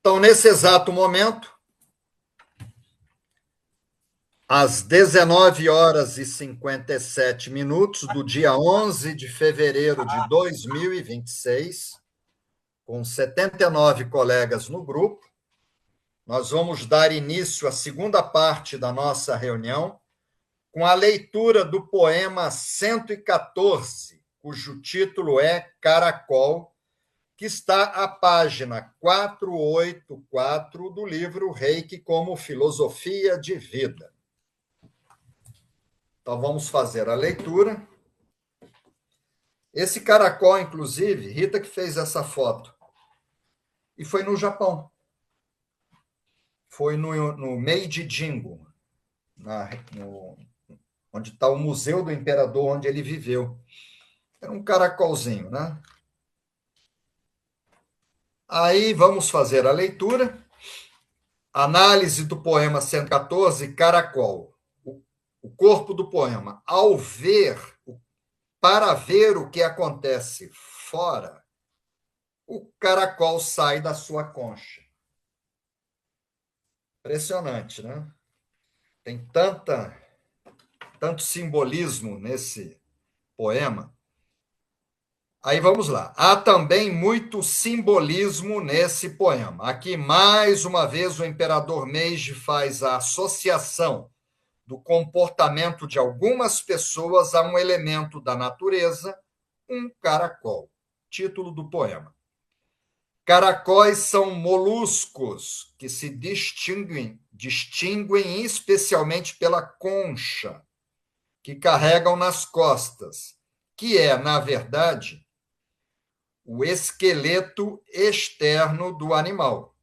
Então, nesse exato momento, às 19 horas e 57 minutos do dia 11 de fevereiro de 2026, com 79 colegas no grupo, nós vamos dar início à segunda parte da nossa reunião com a leitura do poema 114, cujo título é Caracol, que está à página 484 do livro Reiki como Filosofia de Vida. Então, vamos fazer a leitura. Esse caracol, inclusive, Rita que fez essa foto, e foi no Japão. Foi no Meiji Jingu, onde está o Museu do Imperador, onde ele viveu. Era um caracolzinho, né? Aí vamos fazer a leitura. Análise do poema 114, Caracol. O corpo do poema. Para ver o que acontece fora, o caracol sai da sua concha. Impressionante, né? Tem tanto simbolismo nesse poema. Aí vamos lá. Há também muito simbolismo nesse poema. Aqui, mais uma vez, o imperador Meiji faz a associação do comportamento de algumas pessoas a um elemento da natureza, um caracol. Título do poema. Caracóis são moluscos que se distinguem especialmente pela concha que carregam nas costas, que é, na verdade, o esqueleto externo do animal.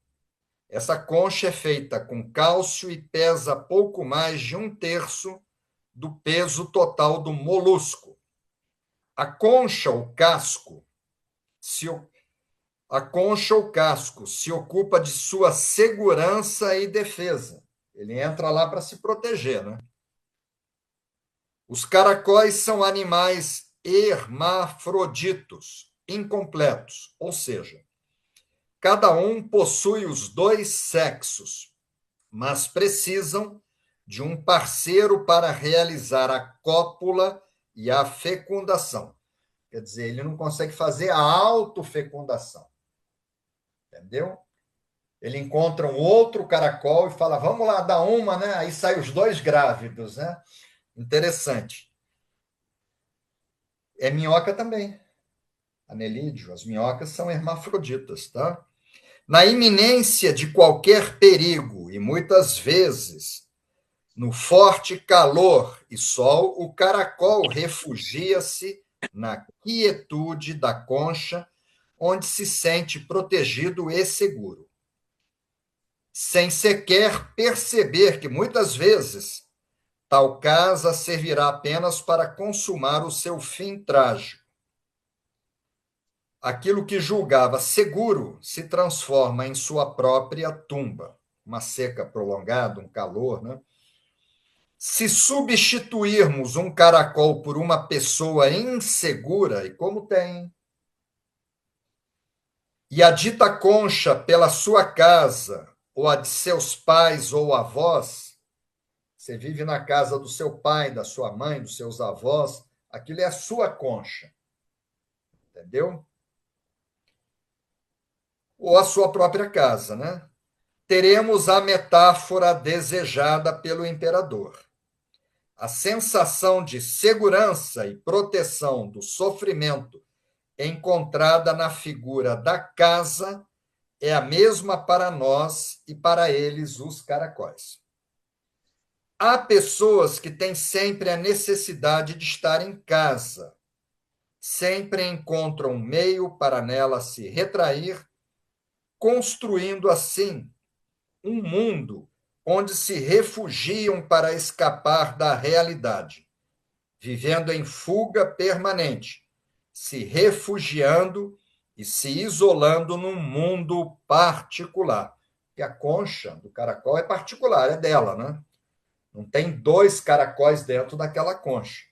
Essa concha é feita com cálcio e pesa pouco mais de 1/3 do peso total do molusco. A concha ou casco se ocupa de sua segurança e defesa. Ele entra lá para se proteger, né? Os caracóis são animais hermafroditos, incompletos, ou seja, cada um possui os dois sexos, mas precisam de um parceiro para realizar a cópula e a fecundação. Quer dizer, ele não consegue fazer a autofecundação. Entendeu? Ele encontra um outro caracol e fala, vamos lá dar uma, né? Aí saem os dois grávidos, né? Interessante. É minhoca também. Anelídeo, as minhocas são hermafroditas, tá? Na iminência de qualquer perigo, e muitas vezes no forte calor e sol, o caracol refugia-se na quietude da concha, onde se sente protegido e seguro, sem sequer perceber que, muitas vezes, tal casa servirá apenas para consumar o seu fim trágico. Aquilo que julgava seguro se transforma em sua própria tumba. Uma seca prolongada, um calor, né? Se substituirmos um caracol por uma pessoa insegura, e como tem, e a dita concha pela sua casa, ou a de seus pais ou avós, você vive na casa do seu pai, da sua mãe, dos seus avós, aquilo é a sua concha. Entendeu? Ou a sua própria casa, né? Teremos a metáfora desejada pelo imperador. A sensação de segurança e proteção do sofrimento encontrada na figura da casa é a mesma para nós e para eles, os caracóis. Há pessoas que têm sempre a necessidade de estar em casa, sempre encontram um meio para nela se retrair, construindo assim um mundo onde se refugiam para escapar da realidade, vivendo em fuga permanente, se refugiando e se isolando num mundo particular. Porque a concha do caracol é particular, é dela, né? Não tem dois caracóis dentro daquela concha.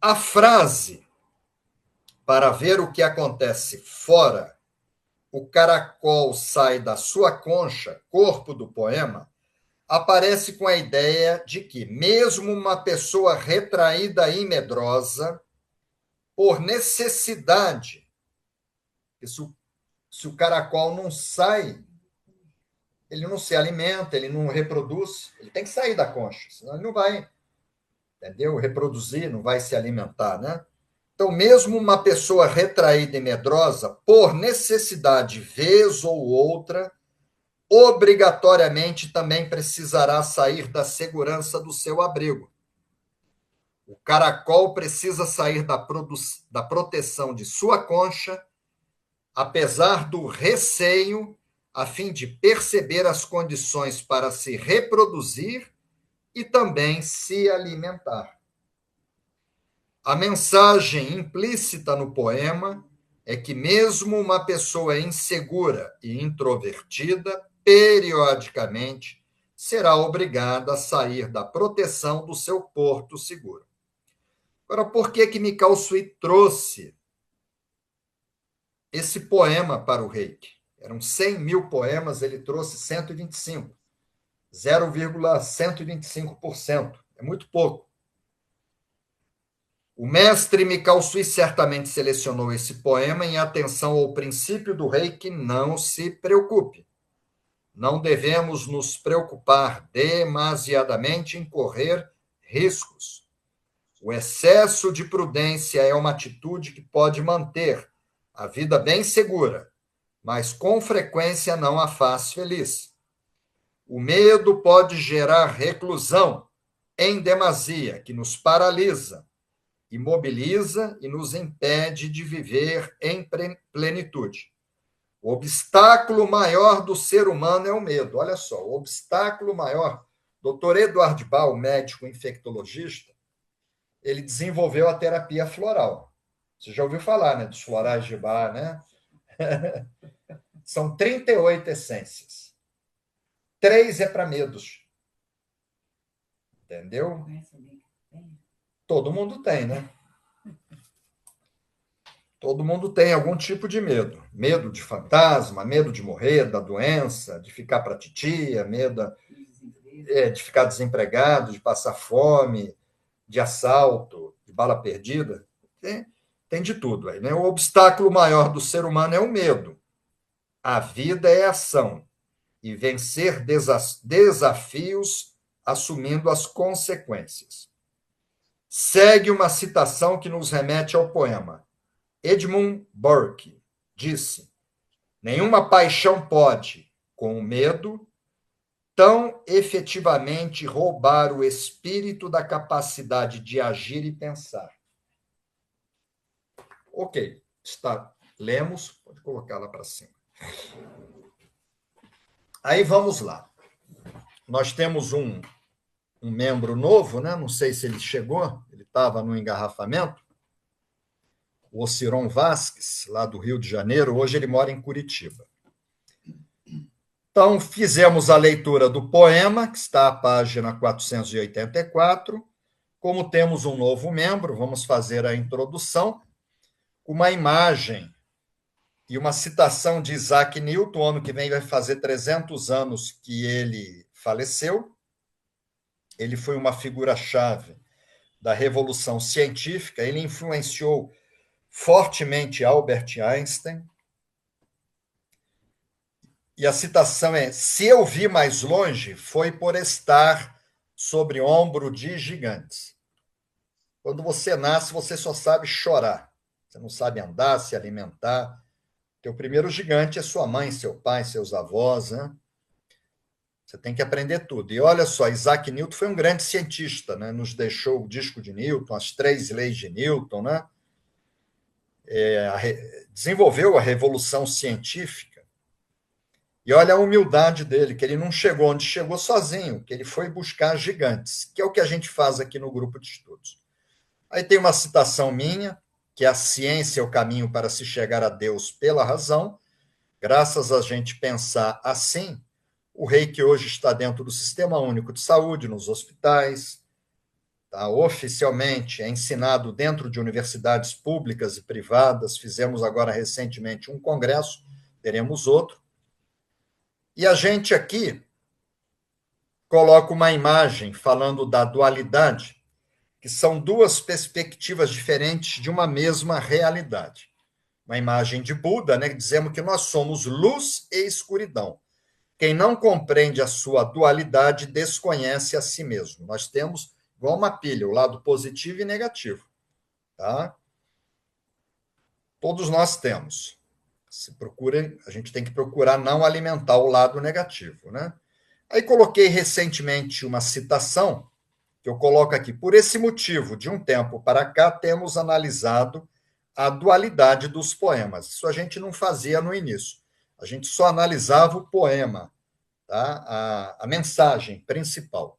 A frase, para ver o que acontece fora, o caracol sai da sua concha, corpo do poema, aparece com a ideia de que, mesmo uma pessoa retraída e medrosa, por necessidade, se o caracol não sai, ele não se alimenta, ele não reproduz, ele tem que sair da concha, senão ele não vai, entendeu? Reproduzir, não vai se alimentar, né? Então, mesmo uma pessoa retraída e medrosa, por necessidade, vez ou outra, obrigatoriamente também precisará sair da segurança do seu abrigo. O caracol precisa sair da proteção de sua concha, apesar do receio, a fim de perceber as condições para se reproduzir e também se alimentar. A mensagem implícita no poema é que, mesmo uma pessoa insegura e introvertida, periodicamente será obrigada a sair da proteção do seu porto seguro. Agora, por que Mikao Sui trouxe esse poema para o Reiki? Eram 100 mil poemas, ele trouxe 125, 0,125%. É muito pouco. O mestre Mikao Sui certamente selecionou esse poema em atenção ao princípio do Reiki: não se preocupe. Não devemos nos preocupar demasiadamente em correr riscos. O excesso de prudência é uma atitude que pode manter a vida bem segura, mas com frequência não a faz feliz. O medo pode gerar reclusão em demasia, que nos paralisa, imobiliza e nos impede de viver em plenitude. O obstáculo maior do ser humano é o medo. Olha só, o obstáculo maior. Dr. Eduardo Bal, médico infectologista, ele desenvolveu a terapia floral. Você já ouviu falar, né, dos florais de Bach, né? São 38 essências. 3 é para medos. Entendeu? Todo mundo tem, né? Todo mundo tem algum tipo de medo. Medo de fantasma, medo de morrer, da doença, de ficar para titia, medo de ficar desempregado, de passar fome, de assalto, de bala perdida. Tem de tudo aí, né? O obstáculo maior do ser humano é o medo. A vida é ação e vencer desafios assumindo as consequências. Segue uma citação que nos remete ao poema. Edmund Burke disse: nenhuma paixão pode, com o medo, tão efetivamente roubar o espírito da capacidade de agir e pensar. Ok, lemos, pode colocar lá para cima. Aí vamos lá. Nós temos um membro novo, né? Não sei se ele chegou, ele estava no engarrafamento, o Ociron Vasques, lá do Rio de Janeiro. Hoje ele mora em Curitiba. Então, fizemos a leitura do poema, que está à página 484. Como temos um novo membro, vamos fazer a introdução com uma imagem e uma citação de Isaac Newton. Ano que vem vai fazer 300 anos que ele faleceu. Ele foi uma figura-chave da revolução científica, ele influenciou fortemente Albert Einstein. E a citação é: se eu vi mais longe, foi por estar sobre ombro de gigantes. Quando você nasce, você só sabe chorar. Você não sabe andar, se alimentar. Teu primeiro gigante é sua mãe, seu pai, seus avós, né? Você tem que aprender tudo. E olha só, Isaac Newton foi um grande cientista, né? Nos deixou o disco de Newton, as 3 leis de Newton, né? Desenvolveu a revolução científica. E olha a humildade dele, que ele não chegou onde chegou sozinho, que ele foi buscar gigantes, que é o que a gente faz aqui no grupo de estudos. Aí tem uma citação minha, que a ciência é o caminho para se chegar a Deus pela razão. Graças a gente pensar assim, o Reiki hoje está dentro do Sistema Único de Saúde, nos hospitais, tá? Oficialmente é ensinado dentro de universidades públicas e privadas. Fizemos agora recentemente um congresso teremos outro. E a gente aqui coloca uma imagem falando da dualidade, que são duas perspectivas diferentes de uma mesma realidade. Uma imagem de Buda, né, dizendo que nós somos luz e escuridão. Quem não compreende a sua dualidade desconhece a si mesmo. Nós temos, igual uma pilha, o lado positivo e negativo. Tá? Todos nós temos. Se procura, a gente tem que procurar não alimentar o lado negativo. Né? Aí coloquei recentemente uma citação, que eu coloco aqui. Por esse motivo, de um tempo para cá, temos analisado a dualidade dos poemas. Isso a gente não fazia no início. A gente só analisava o poema, tá? A mensagem principal.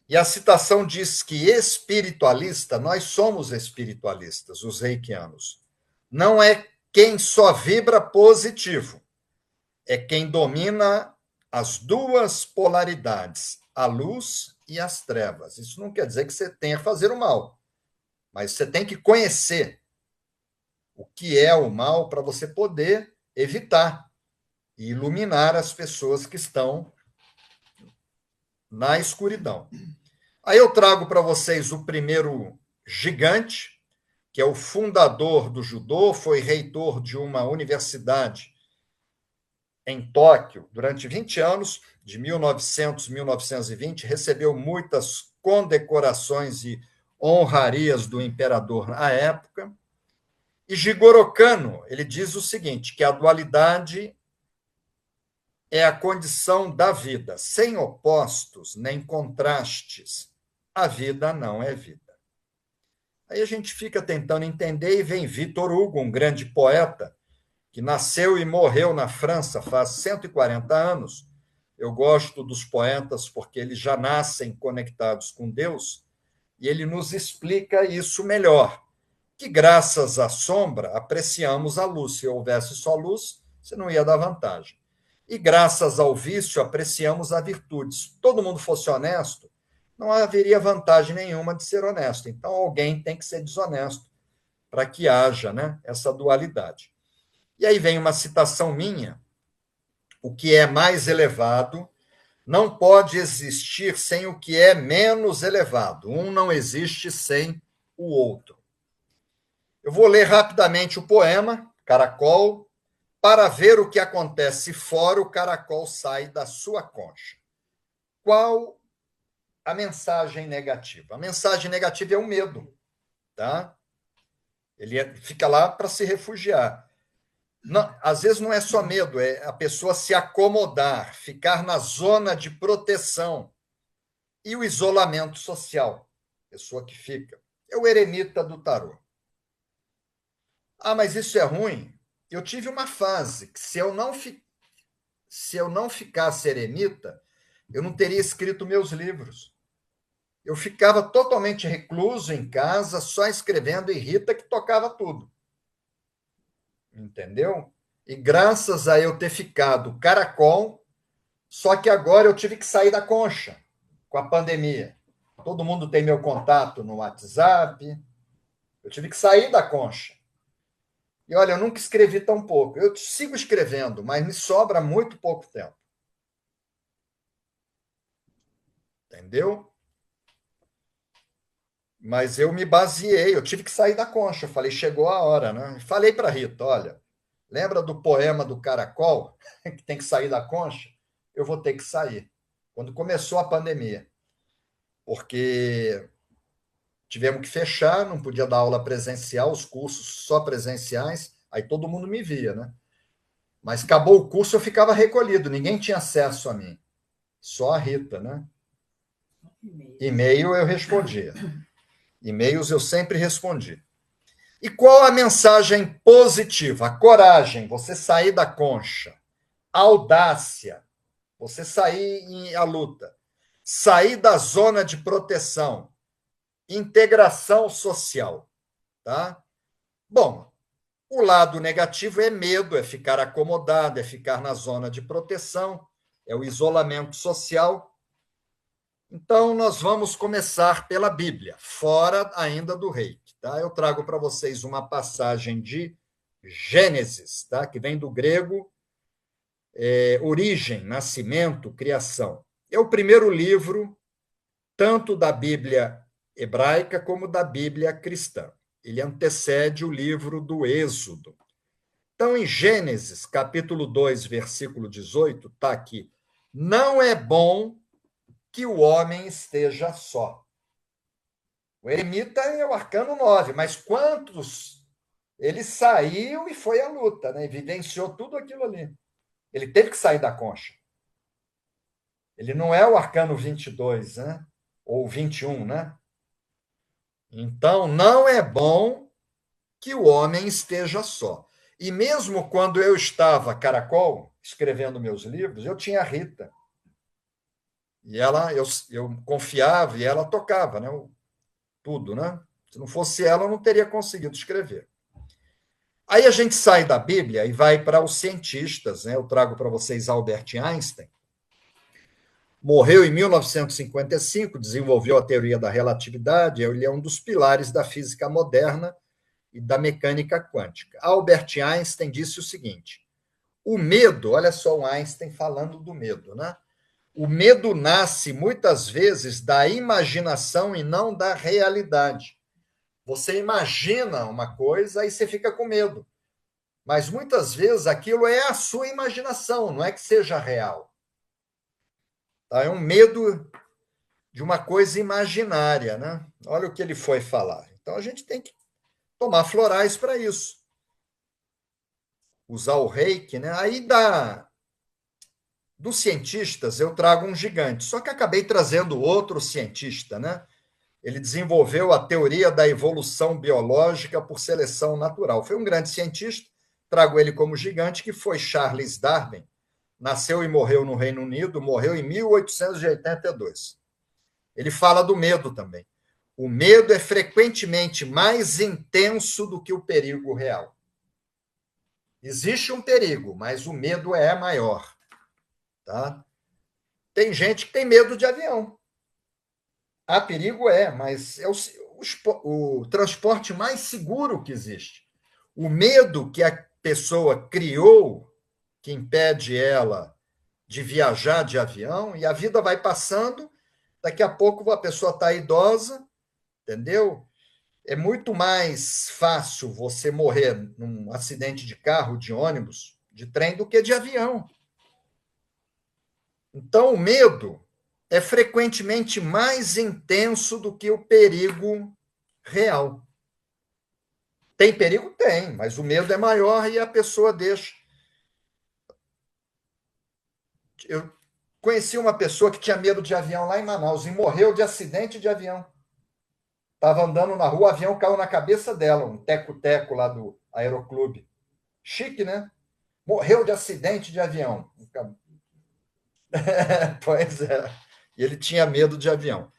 E a citação diz que espiritualista, nós somos espiritualistas, os reikianos. Não é quem só vibra positivo, é quem domina as duas polaridades, a luz e as trevas. Isso não quer dizer que você tenha que fazer o mal, mas você tem que conhecer o que é o mal para você poder evitar e iluminar as pessoas que estão na escuridão. Aí eu trago para vocês o primeiro gigante, que é o fundador do judô, foi reitor de uma universidade em Tóquio durante 20 anos, de 1900 a 1920, recebeu muitas condecorações e honrarias do imperador na época. E Jigoro Kano, ele diz o seguinte, que a dualidade é a condição da vida. Sem opostos nem contrastes, a vida não é vida. Aí a gente fica tentando entender e vem Victor Hugo, um grande poeta, que nasceu e morreu na França faz 140 anos. Eu gosto dos poetas porque eles já nascem conectados com Deus e ele nos explica isso melhor, que graças à sombra apreciamos a luz. Se houvesse só luz, você não ia dar vantagem. E graças ao vício apreciamos a virtude. Se todo mundo fosse honesto, não haveria vantagem nenhuma de ser honesto. Então alguém tem que ser desonesto para que haja, né, essa dualidade. E aí vem uma citação minha: o que é mais elevado não pode existir sem o que é menos elevado. Um não existe sem o outro. Eu vou ler rapidamente o poema, Caracol. Para ver o que acontece fora, o caracol sai da sua concha. Qual a mensagem negativa? A mensagem negativa é o medo. Tá? Ele fica lá para se refugiar. Não, às vezes não é só medo, é a pessoa se acomodar, ficar na zona de proteção. E o isolamento social, pessoa que fica. É o eremita do tarô. Ah, mas isso é ruim? Eu tive uma fase que se eu não ficasse eremita, eu não teria escrito meus livros. Eu ficava totalmente recluso em casa, só escrevendo, e Rita que tocava tudo. Entendeu? E graças a eu ter ficado caracol, só que agora eu tive que sair da concha com a pandemia. Todo mundo tem meu contato no WhatsApp. Eu tive que sair da concha. E olha, eu nunca escrevi tão pouco. Eu sigo escrevendo, mas me sobra muito pouco tempo. Entendeu? Mas eu me baseei, eu tive que sair da concha. Eu falei, chegou a hora, né? Falei para a Rita, olha, lembra do poema do caracol, que tem que sair da concha? Eu vou ter que sair. Quando começou a pandemia. Porque tivemos que fechar, não podia dar aula presencial, os cursos só presenciais, aí todo mundo me via, né? Mas acabou o curso, eu ficava recolhido, ninguém tinha acesso a mim. Só a Rita, né? E-mail eu respondia. E-mails eu sempre respondi. E qual a mensagem positiva? A coragem, você sair da concha. A audácia, você sair à luta. Sair da zona de proteção. Integração social. Tá? Bom, o lado negativo é medo, é ficar acomodado, é ficar na zona de proteção, é o isolamento social. Então, nós vamos começar pela Bíblia, fora ainda do reiki. Tá? Eu trago para vocês uma passagem de Gênesis, tá? Que vem do grego origem, nascimento, criação. É o primeiro livro, tanto da Bíblia hebraica como da Bíblia cristã. Ele antecede o livro do Êxodo. Então, em Gênesis, capítulo 2, versículo 18, está aqui: não é bom que o homem esteja só. O eremita é o arcano 9, mas quantos? Ele saiu e foi à luta, né? E vivenciou tudo aquilo ali. Ele teve que sair da concha. Ele não é o arcano 22, né? Ou 21, né? Então, não é bom que o homem esteja só. E mesmo quando eu estava caracol, escrevendo meus livros, eu tinha a Rita. E ela, eu confiava e ela tocava, né? Tudo, né? Se não fosse ela, eu não teria conseguido escrever. Aí a gente sai da Bíblia e vai para os cientistas, né? Eu trago para vocês Albert Einstein. Morreu em 1955, desenvolveu a teoria da relatividade, ele é um dos pilares da física moderna e da mecânica quântica. Albert Einstein disse o seguinte: o medo, olha só o Einstein falando do medo, né? O medo nasce muitas vezes da imaginação e não da realidade. Você imagina uma coisa e você fica com medo. Mas muitas vezes aquilo é a sua imaginação, não é que seja real. Tá? É um medo de uma coisa imaginária, né? Olha o que ele foi falar. Então a gente tem que tomar florais para isso. Usar o reiki, né? Aí dos cientistas eu trago um gigante, só que acabei trazendo outro cientista, né? Ele desenvolveu a teoria da evolução biológica por seleção natural. Foi um grande cientista, trago ele como gigante, que foi Charles Darwin. Nasceu e morreu no Reino Unido, morreu em 1882. Ele fala do medo também. O medo é frequentemente mais intenso do que o perigo real. Existe um perigo, mas o medo é maior. Tá? Tem gente que tem medo de avião. Há perigo, mas é o transporte mais seguro que existe. O medo que a pessoa criou, que impede ela de viajar de avião, e a vida vai passando, daqui a pouco a pessoa está idosa, entendeu? É muito mais fácil você morrer num acidente de carro, de ônibus, de trem, do que de avião. Então, o medo é frequentemente mais intenso do que o perigo real. Tem perigo? Tem, mas o medo é maior e a pessoa deixa. Eu conheci uma pessoa que tinha medo de avião lá em Manaus e morreu de acidente de avião. Estava andando na rua, o avião caiu na cabeça dela, um teco-teco lá do aeroclube. Chique, né? Morreu de acidente de avião. Pois é. E ele tinha medo de avião.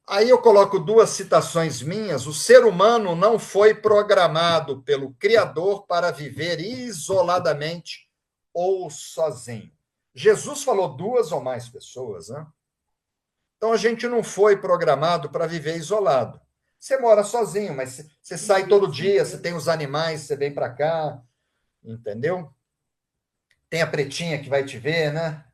Aí eu coloco duas citações minhas. O ser humano não foi programado pelo Criador para viver isoladamente ou sozinho. Jesus falou duas ou mais pessoas, né? Então a gente não foi programado para viver isolado. Você mora sozinho, mas você sai todo dia, você tem os animais, você vem para cá, entendeu? Tem a pretinha que vai te ver, né?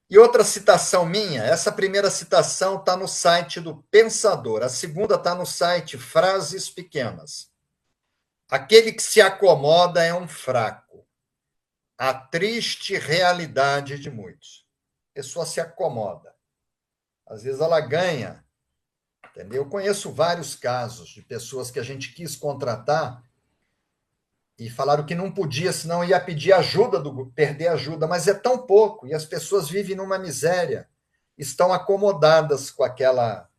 E outra citação minha, essa primeira citação está no site do Pensador, a segunda está no site Frases Pequenas. Aquele que se acomoda é um fraco. A triste realidade de muitos. A pessoa se acomoda. Às vezes ela ganha, entendeu? Eu conheço vários casos de pessoas que a gente quis contratar e falaram que não podia, senão ia pedir ajuda, perder ajuda, mas é tão pouco, e as pessoas vivem numa miséria, estão acomodadas com aquela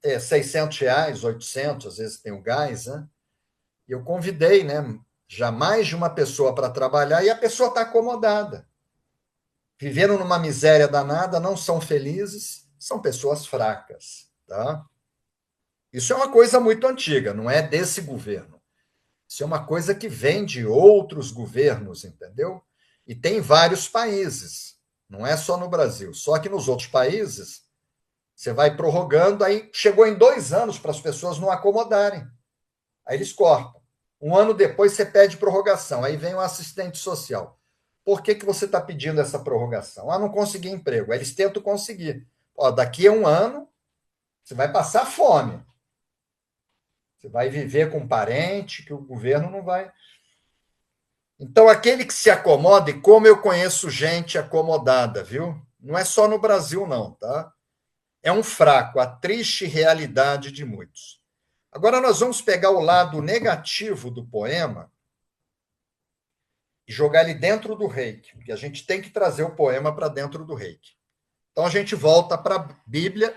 R$ 600, 800, às vezes tem o gás, né? E eu convidei, né, já mais de uma pessoa para trabalhar, e a pessoa está acomodada. Viveram numa miséria danada, não são felizes, são pessoas fracas, tá? Isso é uma coisa muito antiga, não é desse governo. Isso é uma coisa que vem de outros governos, entendeu? E tem vários países, não é só no Brasil. Só que nos outros países, você vai prorrogando, aí chegou em 2 anos para as pessoas não acomodarem. Aí eles cortam. Um ano depois você pede prorrogação. Aí vem o assistente social. Por que você está pedindo essa prorrogação? Ah, não consegui emprego. Aí eles tentam conseguir. Ó, daqui a um ano, você vai passar fome. Você vai viver com um parente que o governo não vai. Então, aquele que se acomoda, e como eu conheço gente acomodada, viu? Não é só no Brasil, não, tá? É um fraco, a triste realidade de muitos. Agora, nós vamos pegar o lado negativo do poema e jogar ele dentro do reiki, porque a gente tem que trazer o poema para dentro do reiki. Então, a gente volta para a Bíblia.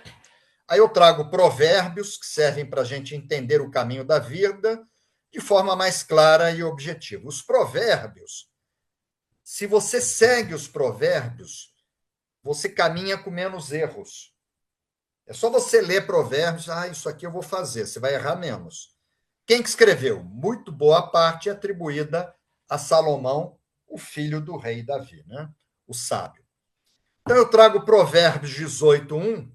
Aí eu trago provérbios que servem para a gente entender o caminho da vida de forma mais clara e objetiva. Os provérbios, se você segue os provérbios, você caminha com menos erros. É só você ler provérbios, isso aqui eu vou fazer, você vai errar menos. Quem que escreveu? Muito boa parte atribuída a Salomão, o filho do rei Davi, né? O sábio. Então eu trago Provérbios 18:1.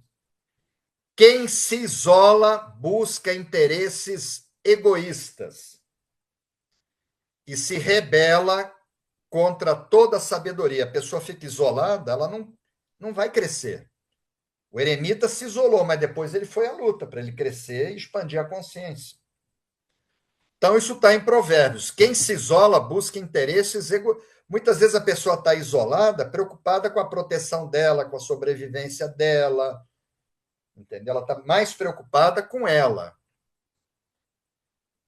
Quem se isola busca interesses egoístas e se rebela contra toda a sabedoria. A pessoa fica isolada, ela não vai crescer. O eremita se isolou, mas depois ele foi à luta para ele crescer e expandir a consciência. Então, isso está em Provérbios. Quem se isola busca interesses egoístas. Muitas vezes a pessoa está isolada, preocupada com a proteção dela, com a sobrevivência dela, entendeu? Ela está mais preocupada com ela.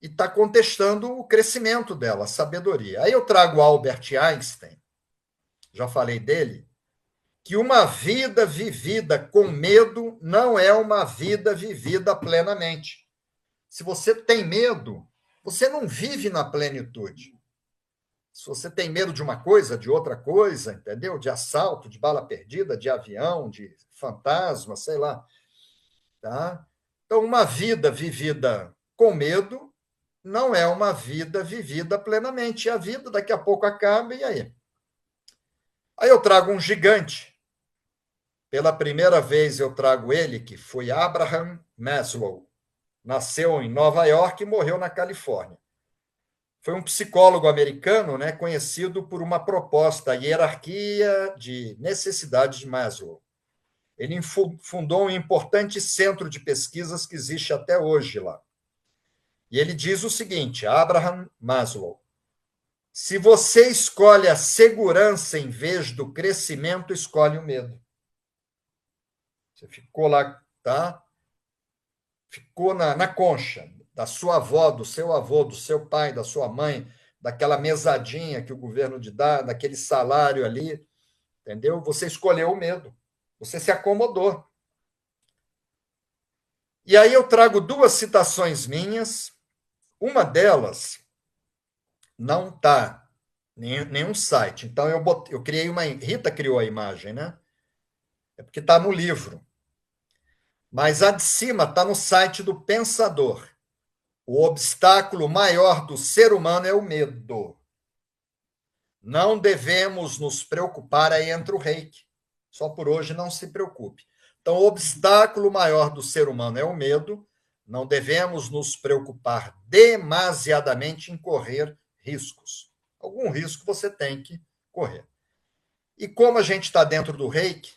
E está contestando o crescimento dela, a sabedoria. Aí eu trago Albert Einstein, já falei dele, que uma vida vivida com medo não é uma vida vivida plenamente. Se você tem medo, você não vive na plenitude. Se você tem medo de uma coisa, de outra coisa, entendeu? De assalto, de bala perdida, de avião, de fantasma, sei lá. Tá? Então, uma vida vivida com medo não é uma vida vivida plenamente. E a vida daqui a pouco acaba, e aí? Aí eu trago um gigante. Pela primeira vez eu trago ele, que foi Abraham Maslow. Nasceu em Nova York e morreu na Califórnia. Foi um psicólogo americano, né, conhecido por uma proposta, a hierarquia de necessidades de Maslow. Ele fundou um importante centro de pesquisas que existe até hoje lá. E ele diz o seguinte, Abraham Maslow: se você escolhe a segurança em vez do crescimento, escolhe o medo. Você ficou lá, tá? Ficou na concha da sua avó, do seu avô, do seu pai, da sua mãe, daquela mesadinha que o governo te dá, daquele salário ali, entendeu? Você escolheu o medo, você se acomodou. E aí eu trago duas citações minhas, uma delas não está em nenhum site, então eu criei uma, Rita criou a imagem, né? É porque está no livro. Mas a de cima está no site do Pensador. O obstáculo maior do ser humano é o medo. Não devemos nos preocupar, aí entra o reiki. Só por hoje não se preocupe. Então, o obstáculo maior do ser humano é o medo. Não devemos nos preocupar demasiadamente em correr riscos. Algum risco você tem que correr. E como a gente está dentro do reiki,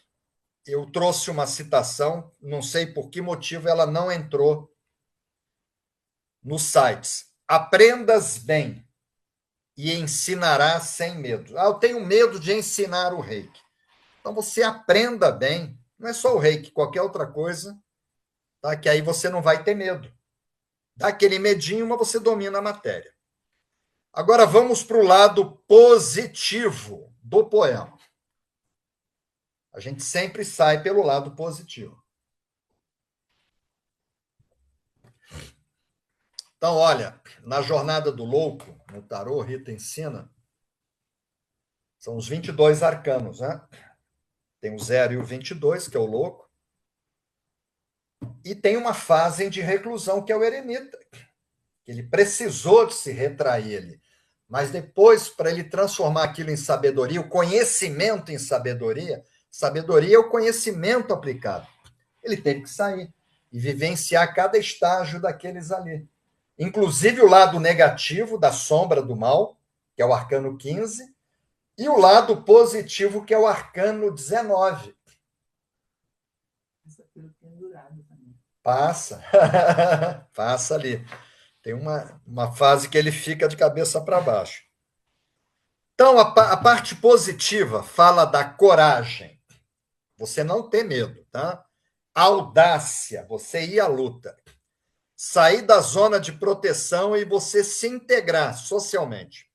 eu trouxe uma citação, não sei por que motivo ela não entrou nos sites. Aprendas bem e ensinarás sem medo. Eu tenho medo de ensinar o reiki. Então você aprenda bem, não é só o reiki, qualquer outra coisa, tá? Que aí você não vai ter medo. Dá aquele medinho, mas você domina a matéria. Agora vamos para o lado positivo do poema. A gente sempre sai pelo lado positivo. Então, olha, na Jornada do Louco, no tarô, Rita ensina, são os 22 arcanos, né? Tem o 0 e o 22, que é o louco, e tem uma fase de reclusão, que é o eremita. Ele precisou de se retrair ali. Mas depois, para ele transformar aquilo em sabedoria, o conhecimento em sabedoria, sabedoria é o conhecimento aplicado. Ele teve que sair e vivenciar cada estágio daqueles ali. inclusive o lado negativo da sombra do mal, que é o arcano 15, e o lado positivo, que é o arcano 19. Passa. Passa ali. Tem uma fase que ele fica de cabeça para baixo. Então, a parte positiva fala da coragem. Você não ter medo, tá? Audácia, você ir à luta. Sair da zona de proteção e você se integrar socialmente.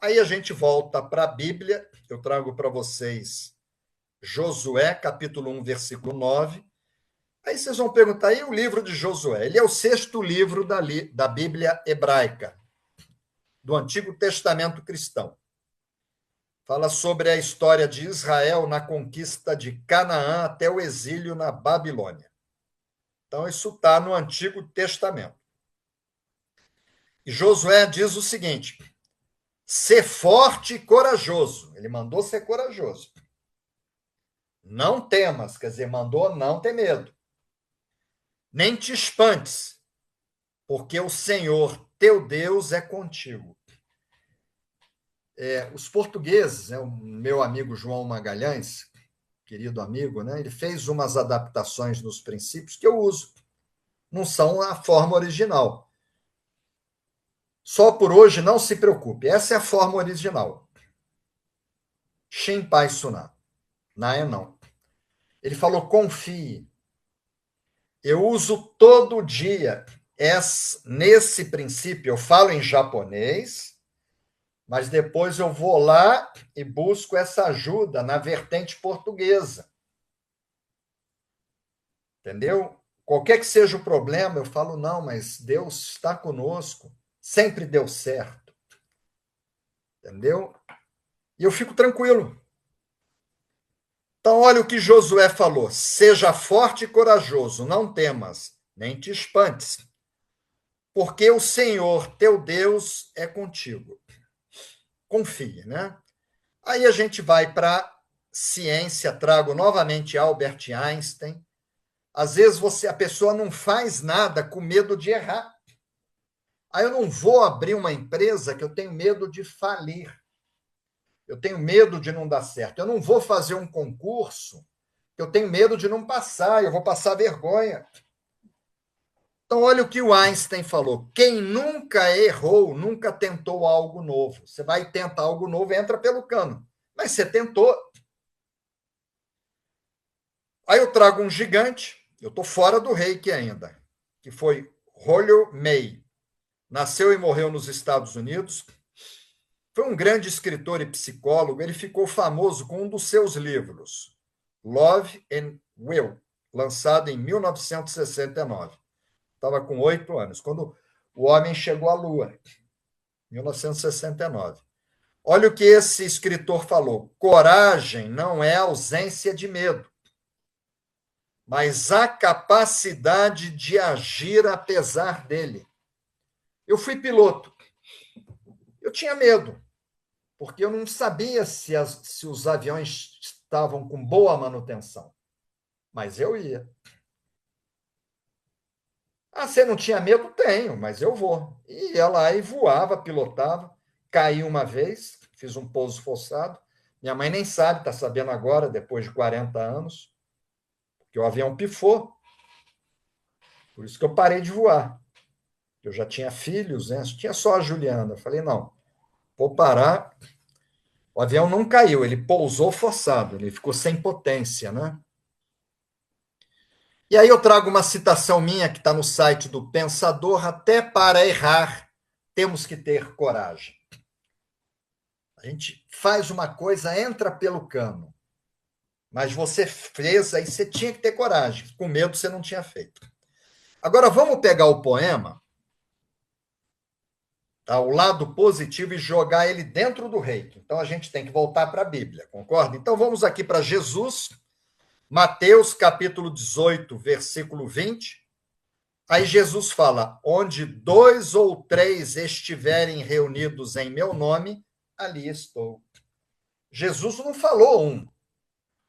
Aí a gente volta para a Bíblia. Eu trago para vocês Josué, capítulo 1, versículo 9. Aí vocês vão perguntar, e o livro de Josué? Ele é o sexto livro da Bíblia hebraica, do Antigo Testamento cristão. Fala sobre a história de Israel na conquista de Canaã até o exílio na Babilônia. Então, isso está no Antigo Testamento. E Josué diz o seguinte: ser forte e corajoso. Ele mandou ser corajoso. Não temas, quer dizer, mandou não ter medo. Nem te espantes, porque o Senhor, teu Deus, é contigo. Os portugueses, o meu amigo João Magalhães, querido amigo, né, ele fez umas adaptações nos princípios que eu uso. Não são a forma original. Só por hoje, não se preocupe. Essa é a forma original. Shin Pai Suná. Naé não. Ele falou, confie. Eu uso todo dia nesse princípio. Eu falo em japonês, mas depois eu vou lá e busco essa ajuda na vertente portuguesa. Entendeu? Qualquer que seja o problema, eu falo, não, mas Deus está conosco. Sempre deu certo. Entendeu? E eu fico tranquilo. Então, olha o que Josué falou: seja forte e corajoso, não temas, nem te espantes, porque o Senhor, teu Deus, é contigo. Confie, né? Aí a gente vai para ciência, trago novamente Albert Einstein. Às vezes a pessoa não faz nada com medo de errar. Aí eu não vou abrir uma empresa que eu tenho medo de falir. Eu tenho medo de não dar certo. Eu não vou fazer um concurso que eu tenho medo de não passar, eu vou passar vergonha. Então, olha o que o Einstein falou. Quem nunca errou, nunca tentou algo novo. Você vai tentar algo novo, entra pelo cano. Mas você tentou. Aí eu trago um gigante, eu estou fora do reiki ainda, que foi Rollo May. Nasceu e morreu nos Estados Unidos. Foi um grande escritor e psicólogo. Ele ficou famoso com um dos seus livros, Love and Will, lançado em 1969. Estava com 8 anos, quando o homem chegou à Lua, 1969. Olha o que esse escritor falou: coragem não é ausência de medo, mas a capacidade de agir apesar dele. Eu fui piloto. Eu tinha medo, porque eu não sabia se os aviões estavam com boa manutenção. Mas eu ia. Ah, você não tinha medo? Tenho, mas eu vou. E ia lá e voava, pilotava. Caí uma vez, fiz um pouso forçado. Minha mãe nem sabe, está sabendo agora, depois de 40 anos, que o avião pifou. Por isso que eu parei de voar. Eu já tinha filhos, né? Tinha só a Juliana. Eu falei, não, vou parar. O avião não caiu, ele pousou forçado, ele ficou sem potência, né? E aí eu trago uma citação minha que está no site do Pensador: até para errar, temos que ter coragem. A gente faz uma coisa, entra pelo cano, mas você fez, aí você tinha que ter coragem, com medo você não tinha feito. Agora vamos pegar o poema, tá, o lado positivo, e jogar ele dentro do reiki. Então a gente tem que voltar para a Bíblia, concorda? Então vamos aqui para Jesus, Mateus capítulo 18, versículo 20. Aí Jesus fala: onde 2 ou 3 estiverem reunidos em meu nome, ali estou. Jesus não falou um.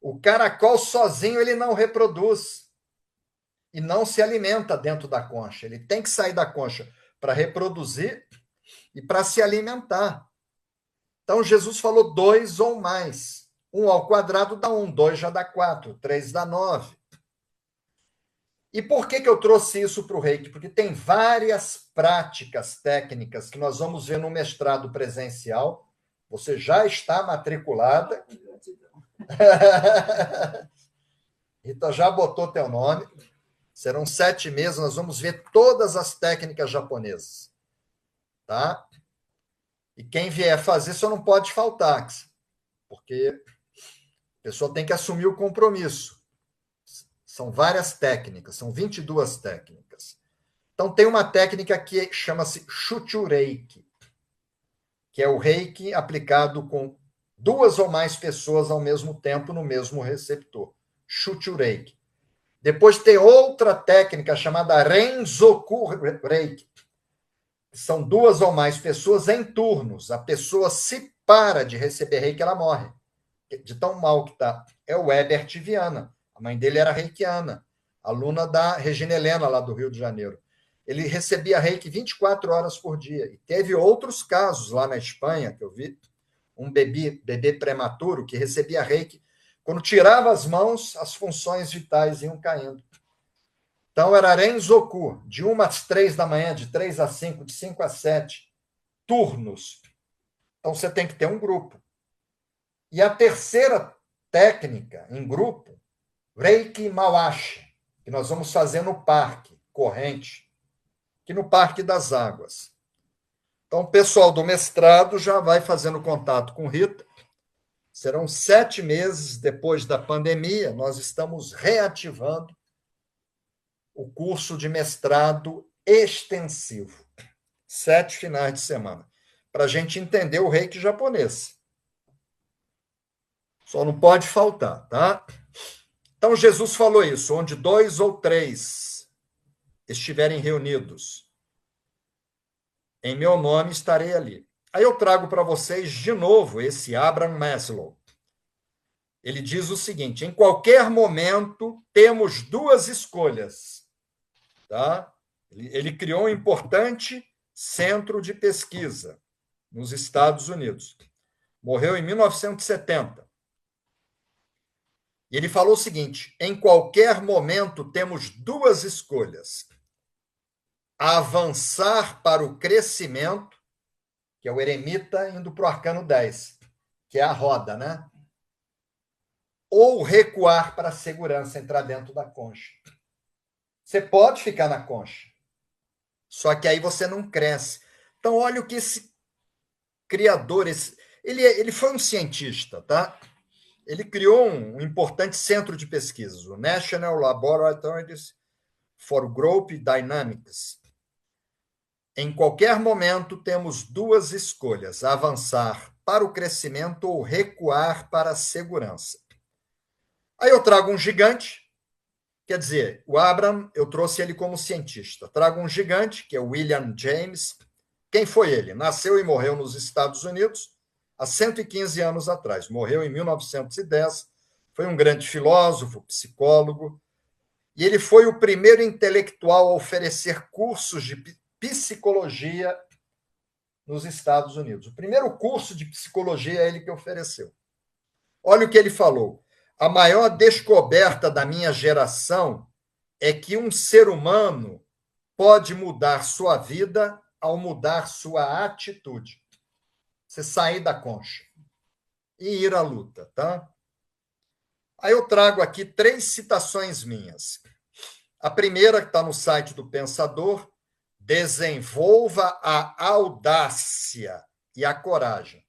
O caracol sozinho ele não reproduz. e não se alimenta dentro da concha. Ele tem que sair da concha para reproduzir e para se alimentar. Então, Jesus falou 2 ou mais. 1 ao quadrado dá 1, 2 já dá 4, 3 dá 9. E por que eu trouxe isso para o Reiki? Porque tem várias práticas técnicas que nós vamos ver no mestrado presencial. Você já está matriculada. Rita já botou teu nome. Serão 7 meses, nós vamos ver todas as técnicas japonesas. Tá? E quem vier fazer só não pode faltar, porque a pessoa tem que assumir o compromisso. São várias técnicas, são 22 técnicas. Então, tem uma técnica que chama-se Shuchu-Reiki, que é o reiki aplicado com 2 ou mais pessoas ao mesmo tempo no mesmo receptor. Shuchu-Reiki. Depois tem outra técnica chamada Renzoku-Reiki. São 2 ou mais pessoas em turnos. A pessoa se para de receber reiki, ela morre. De tão mal que está. É o Herbert Viana. A mãe dele era reikiana, aluna da Regina Helena, lá do Rio de Janeiro. Ele recebia reiki 24 horas por dia. E teve outros casos lá na Espanha, que eu vi, um bebê prematuro que recebia reiki. Quando tirava as mãos, as funções vitais iam caindo. Então, era Renzoku, de 1 às 3 da manhã, de 3 às 5, de 5 às 7, turnos. Então, você tem que ter um grupo. E a terceira técnica em grupo, Reiki Mawashi, que nós vamos fazer no parque, corrente, aqui no Parque das Águas. Então, o pessoal do mestrado já vai fazendo contato com Rita. Serão 7 meses depois da pandemia, nós estamos reativando o curso de mestrado extensivo. 7 finais de semana, para a gente entender o reiki japonês. Só não pode faltar, tá? Então, Jesus falou isso, onde 2 ou 3 estiverem reunidos, em meu nome estarei ali. Aí eu trago para vocês de novo esse Abraham Maslow. Ele diz o seguinte: em qualquer momento temos 2 escolhas. Tá? Ele criou um importante centro de pesquisa nos Estados Unidos. Morreu em 1970. E ele falou o seguinte: em qualquer momento temos 2 escolhas. Avançar para o crescimento, que é o eremita indo para o arcano 10, que é a roda, né? Ou recuar para a segurança, entrar dentro da concha. Você pode ficar na concha, só que aí você não cresce. Então, olha o que esse criador, ele foi um cientista, tá? Ele criou um importante centro de pesquisas, o National Laboratories for Group Dynamics. Em qualquer momento, temos 2 escolhas: avançar para o crescimento ou recuar para a segurança. Aí eu trago um gigante, quer dizer, o Abraham, eu trouxe ele como cientista. Trago um gigante, que é o William James. Quem foi ele? Nasceu e morreu nos Estados Unidos há 115 anos atrás. Morreu em 1910. Foi um grande filósofo, psicólogo. E ele foi o primeiro intelectual a oferecer cursos de psicologia nos Estados Unidos. O primeiro curso de psicologia é ele que ofereceu. Olha o que ele falou: a maior descoberta da minha geração é que um ser humano pode mudar sua vida ao mudar sua atitude. Você sair da concha e ir à luta, tá? Aí eu trago aqui 3 citações minhas. A primeira, que está no site do Pensador: desenvolva a audácia e a coragem.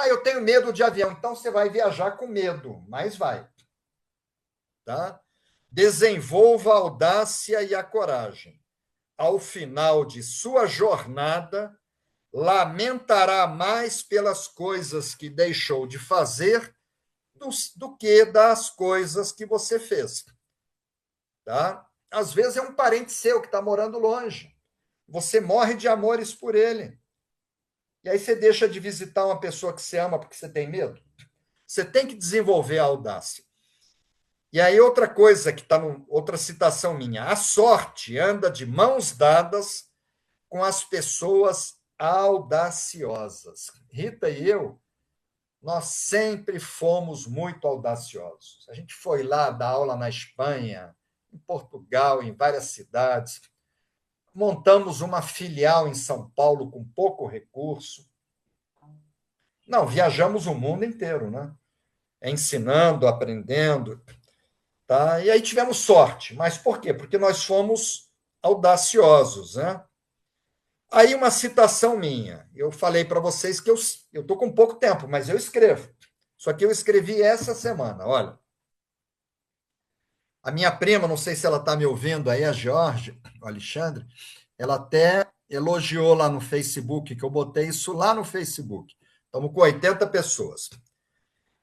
Eu tenho medo de avião, então você vai viajar com medo, mas vai. Tá? Desenvolva a audácia e a coragem. Ao final de sua jornada, lamentará mais pelas coisas que deixou de fazer do que das coisas que você fez. Tá? Às vezes é um parente seu que está morando longe. Você morre de amores por ele. E aí você deixa de visitar uma pessoa que você ama porque você tem medo. Você tem que desenvolver a audácia. E aí, outra coisa que está, outra citação minha: a sorte anda de mãos dadas com as pessoas audaciosas. Rita e eu, nós sempre fomos muito audaciosos. A gente foi lá dar aula na Espanha, em Portugal, em várias cidades. Montamos uma filial em São Paulo com pouco recurso. Não, viajamos o mundo inteiro, né? Ensinando, aprendendo, tá? E aí tivemos sorte. Mas por quê? Porque nós fomos audaciosos, né? Aí uma citação minha. Eu falei para vocês que eu estou com pouco tempo, mas eu escrevo. Só que eu escrevi essa semana, olha. A minha prima, não sei se ela está me ouvindo aí, a George, o Alexandre, ela até elogiou lá no Facebook, que eu botei isso lá no Facebook. Estamos com 80 pessoas.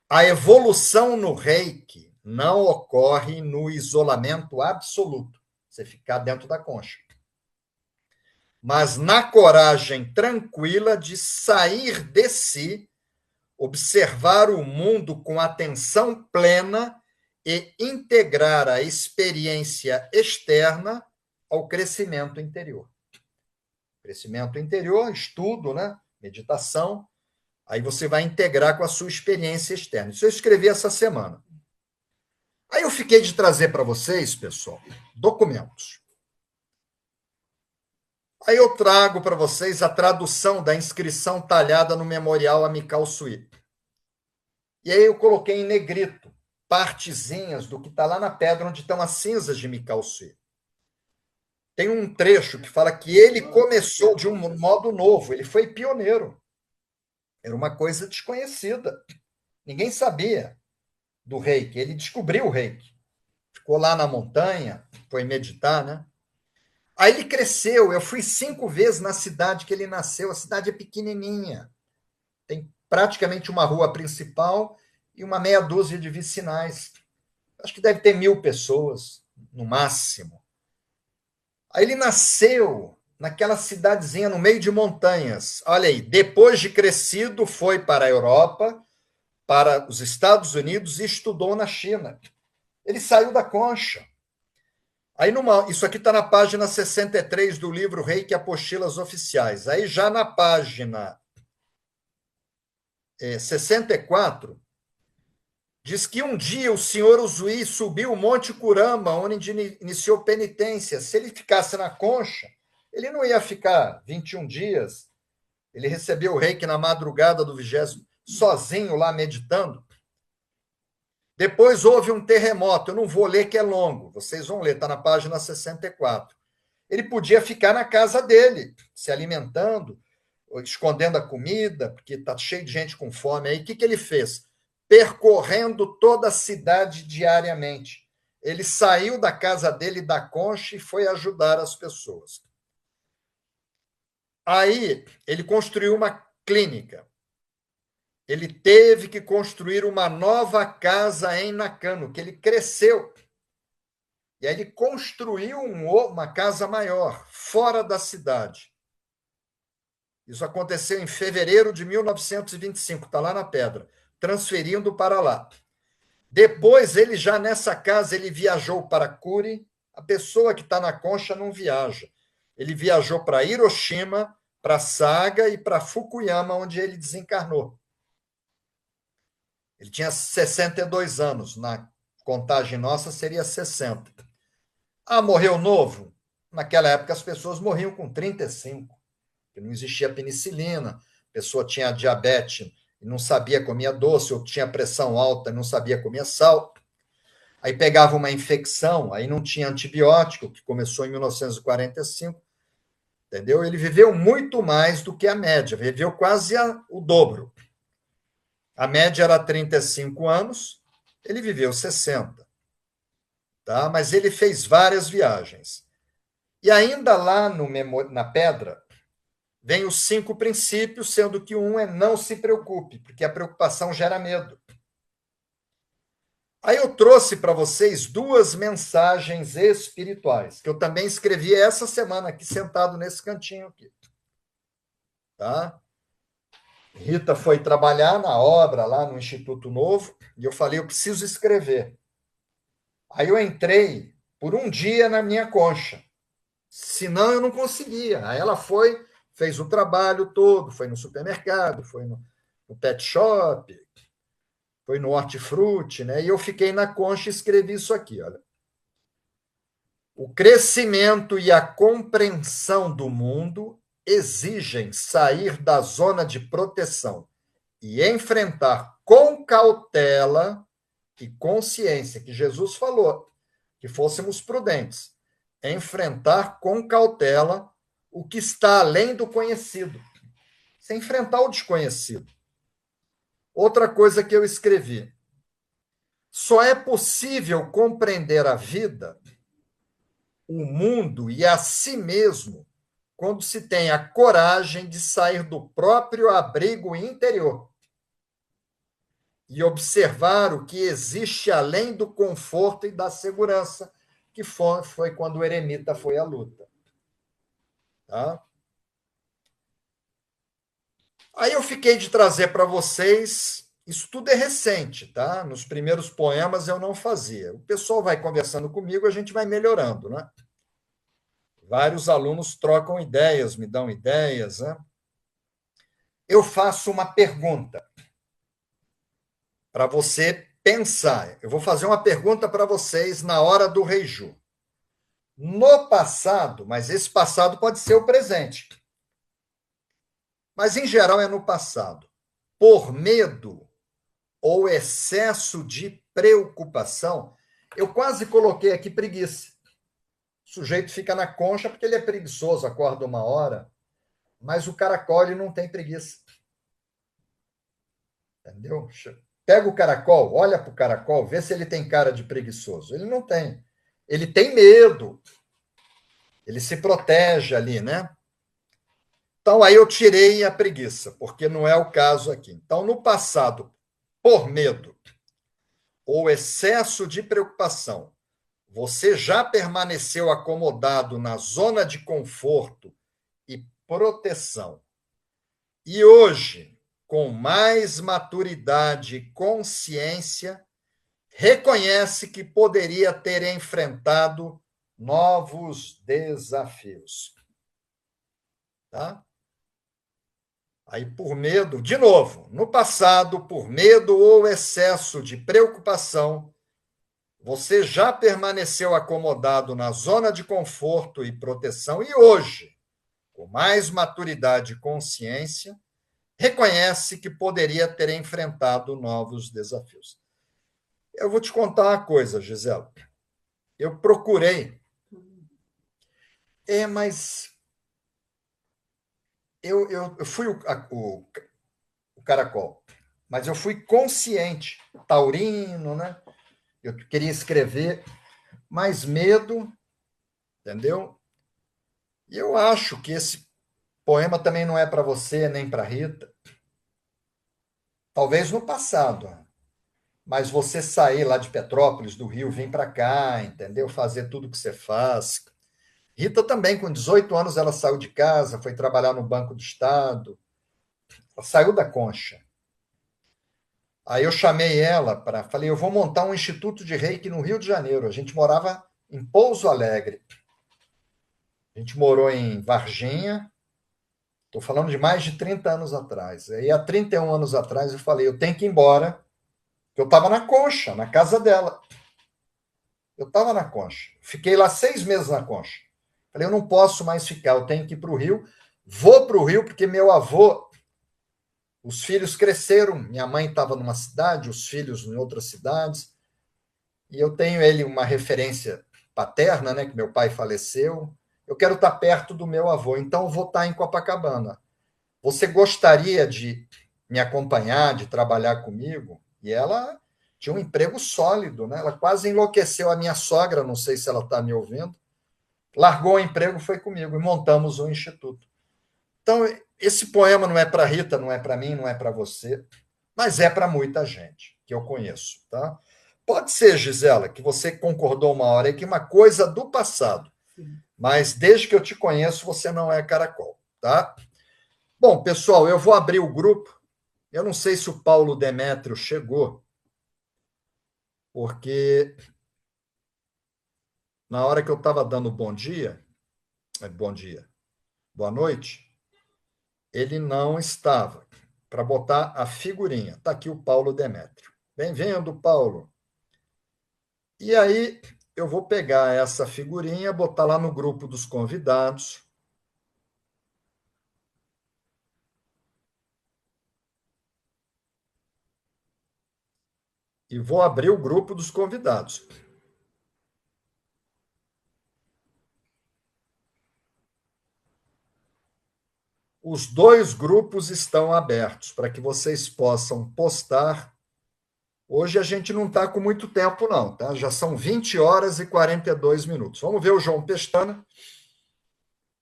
A evolução no Reiki não ocorre no isolamento absoluto, você ficar dentro da concha, mas na coragem tranquila de sair de si, observar o mundo com atenção plena e integrar a experiência externa ao crescimento interior. Crescimento interior, estudo, né? Meditação, aí você vai integrar com a sua experiência externa. Isso eu escrevi essa semana. Aí eu fiquei de trazer para vocês, pessoal, documentos. Aí eu trago para vocês a tradução da inscrição talhada no Memorial Amical Suíte. E aí eu coloquei em negrito partezinhas do que está lá na pedra onde estão as cinzas de Mikao Sui. Tem um trecho que fala que ele começou de um modo novo, ele foi pioneiro. Era uma coisa desconhecida. Ninguém sabia do reiki. Ele descobriu o reiki. Ficou lá na montanha, foi meditar, né? Aí ele cresceu. Eu fui 5 vezes na cidade que ele nasceu. A cidade é pequenininha. Tem praticamente uma rua principal e uma meia dúzia de vicinais. Acho que deve ter 1.000 pessoas, no máximo. Aí ele nasceu naquela cidadezinha no meio de montanhas. Olha aí, depois de crescido, foi para a Europa, para os Estados Unidos e estudou na China. Ele saiu da concha. Aí isso aqui está na página 63 do livro Reiki Apostilas Oficiais. Aí já na página 64, diz que um dia o senhor Uzui subiu o Monte Kurama, onde iniciou penitência. Se ele ficasse na concha, ele não ia ficar 21 dias. Ele recebeu o reiki na madrugada do 20º, sozinho lá meditando. Depois houve um terremoto. Eu não vou ler, que é longo. Vocês vão ler, está na página 64. Ele podia ficar na casa dele, se alimentando, escondendo a comida, porque está cheio de gente com fome. Aí o que ele fez? Percorrendo toda a cidade diariamente. Ele saiu da casa dele, da concha, e foi ajudar as pessoas. Aí ele construiu uma clínica. Ele teve que construir uma nova casa em Nakano, que ele cresceu. E aí ele construiu uma casa maior, fora da cidade. Isso aconteceu em fevereiro de 1925, está lá na pedra, transferindo para lá. Depois, ele já nessa casa, ele viajou para Kuri. A pessoa que está na concha não viaja. Ele viajou para Hiroshima, para Saga e para Fukuyama, onde ele desencarnou. Ele tinha 62 anos, na contagem nossa seria 60. Ah, morreu novo? Naquela época as pessoas morriam com 35, porque não existia penicilina, a pessoa tinha diabetes e não sabia comia doce, ou tinha pressão alta e não sabia comer sal. Aí pegava uma infecção, aí não tinha antibiótico, que começou em 1945, entendeu? Ele viveu muito mais do que a média, viveu quase o dobro. A média era 35 anos, ele viveu 60. Tá? Mas ele fez várias viagens. E ainda lá na pedra, vem os 5 princípios, sendo que um é não se preocupe, porque a preocupação gera medo. Aí eu trouxe para vocês 2 mensagens espirituais, que eu também escrevi essa semana aqui, sentado nesse cantinho aqui. Tá? Rita foi trabalhar na obra lá no Instituto Novo, e eu falei, eu preciso escrever. Aí eu entrei por um dia na minha concha. Senão eu não conseguia. Aí ela foi, fez o trabalho todo, foi no supermercado, foi no pet shop, foi no hortifruti, né? E eu fiquei na concha e escrevi isso aqui, olha. O crescimento e a compreensão do mundo exigem sair da zona de proteção e enfrentar com cautela e consciência, que Jesus falou, que fôssemos prudentes, enfrentar com cautela o que está além do conhecido, sem enfrentar o desconhecido. Outra coisa que eu escrevi: só é possível compreender a vida, o mundo e a si mesmo quando se tem a coragem de sair do próprio abrigo interior e observar o que existe além do conforto e da segurança, que foi quando o eremita foi à luta. Tá? Aí eu fiquei de trazer para vocês, isso tudo é recente, tá? Nos primeiros poemas eu não fazia. O pessoal vai conversando comigo, a gente vai melhorando, né? Vários alunos trocam ideias, me dão ideias, né? Eu faço uma pergunta para você pensar. Eu vou fazer uma pergunta para vocês na hora do Reiju. No passado, mas esse passado pode ser o presente, mas em geral é no passado. Por medo ou excesso de preocupação, eu quase coloquei aqui preguiça. O sujeito fica na concha porque ele é preguiçoso, acorda uma hora, mas o caracol ele não tem preguiça. Entendeu? Pega o caracol, olha para o caracol, vê se ele tem cara de preguiçoso. Ele não tem. Ele tem medo. Ele se protege ali, né? Então, aí eu tirei a preguiça, porque não é o caso aqui. Então, no passado, por medo ou excesso de preocupação, você já permaneceu acomodado na zona de conforto e proteção. E hoje, com mais maturidade e consciência, reconhece que poderia ter enfrentado novos desafios. Tá? Aí, por medo, de novo, no passado, por medo ou excesso de preocupação, você já permaneceu acomodado na zona de conforto e proteção e hoje, com mais maturidade e consciência, reconhece que poderia ter enfrentado novos desafios. Eu vou te contar uma coisa, Gisela. Eu procurei. Mas eu fui o caracol, mas eu fui consciente, taurino, né? Eu queria escrever, mais medo, entendeu? E eu acho que esse poema também não é para você, nem para Rita. Talvez no passado, mas você sair lá de Petrópolis, do Rio, vir para cá, entendeu? Fazer tudo que você faz. Rita também, com 18 anos, ela saiu de casa, foi trabalhar no Banco do Estado, ela saiu da concha. Aí eu chamei ela para. Falei, eu vou montar um instituto de reiki no Rio de Janeiro. A gente morava em Pouso Alegre. A gente morou em Varginha. Estou falando de mais de 30 anos atrás. Aí, há 31 anos atrás, eu falei, eu tenho que ir embora. Eu estava na concha, na casa dela. Eu estava na concha. Fiquei lá 6 meses na concha. Falei, eu não posso mais ficar, eu tenho que ir para o Rio. Vou para o Rio porque meu avô, os filhos cresceram. Minha mãe estava numa cidade, os filhos em outras cidades. E eu tenho ele uma referência paterna, né, que meu pai faleceu. Eu quero estar perto do meu avô, então eu vou estar em Copacabana. Você gostaria de me acompanhar, de trabalhar comigo? E ela tinha um emprego sólido, né? Ela quase enlouqueceu a minha sogra, não sei se ela está me ouvindo. Largou o emprego, foi comigo e montamos um instituto. Então, esse poema não é para Rita, não é para mim, não é para você, mas é para muita gente que eu conheço, tá? Pode ser, Gisela, que você concordou uma hora aí que uma coisa do passado, mas desde que eu te conheço, você não é caracol, tá? Bom, pessoal, eu vou abrir o grupo. Eu não sei se o Paulo Demétrio chegou, porque na hora que eu estava dando bom dia, boa noite, ele não estava para botar a figurinha. Está aqui o Paulo Demétrio. Bem-vindo, Paulo. E aí eu vou pegar essa figurinha, botar lá no grupo dos convidados. E vou abrir o grupo dos convidados. Os dois grupos estão abertos para que vocês possam postar. Hoje a gente não está com muito tempo, não, tá? Já são 20 horas e 42 minutos. Vamos ver o João Pestana.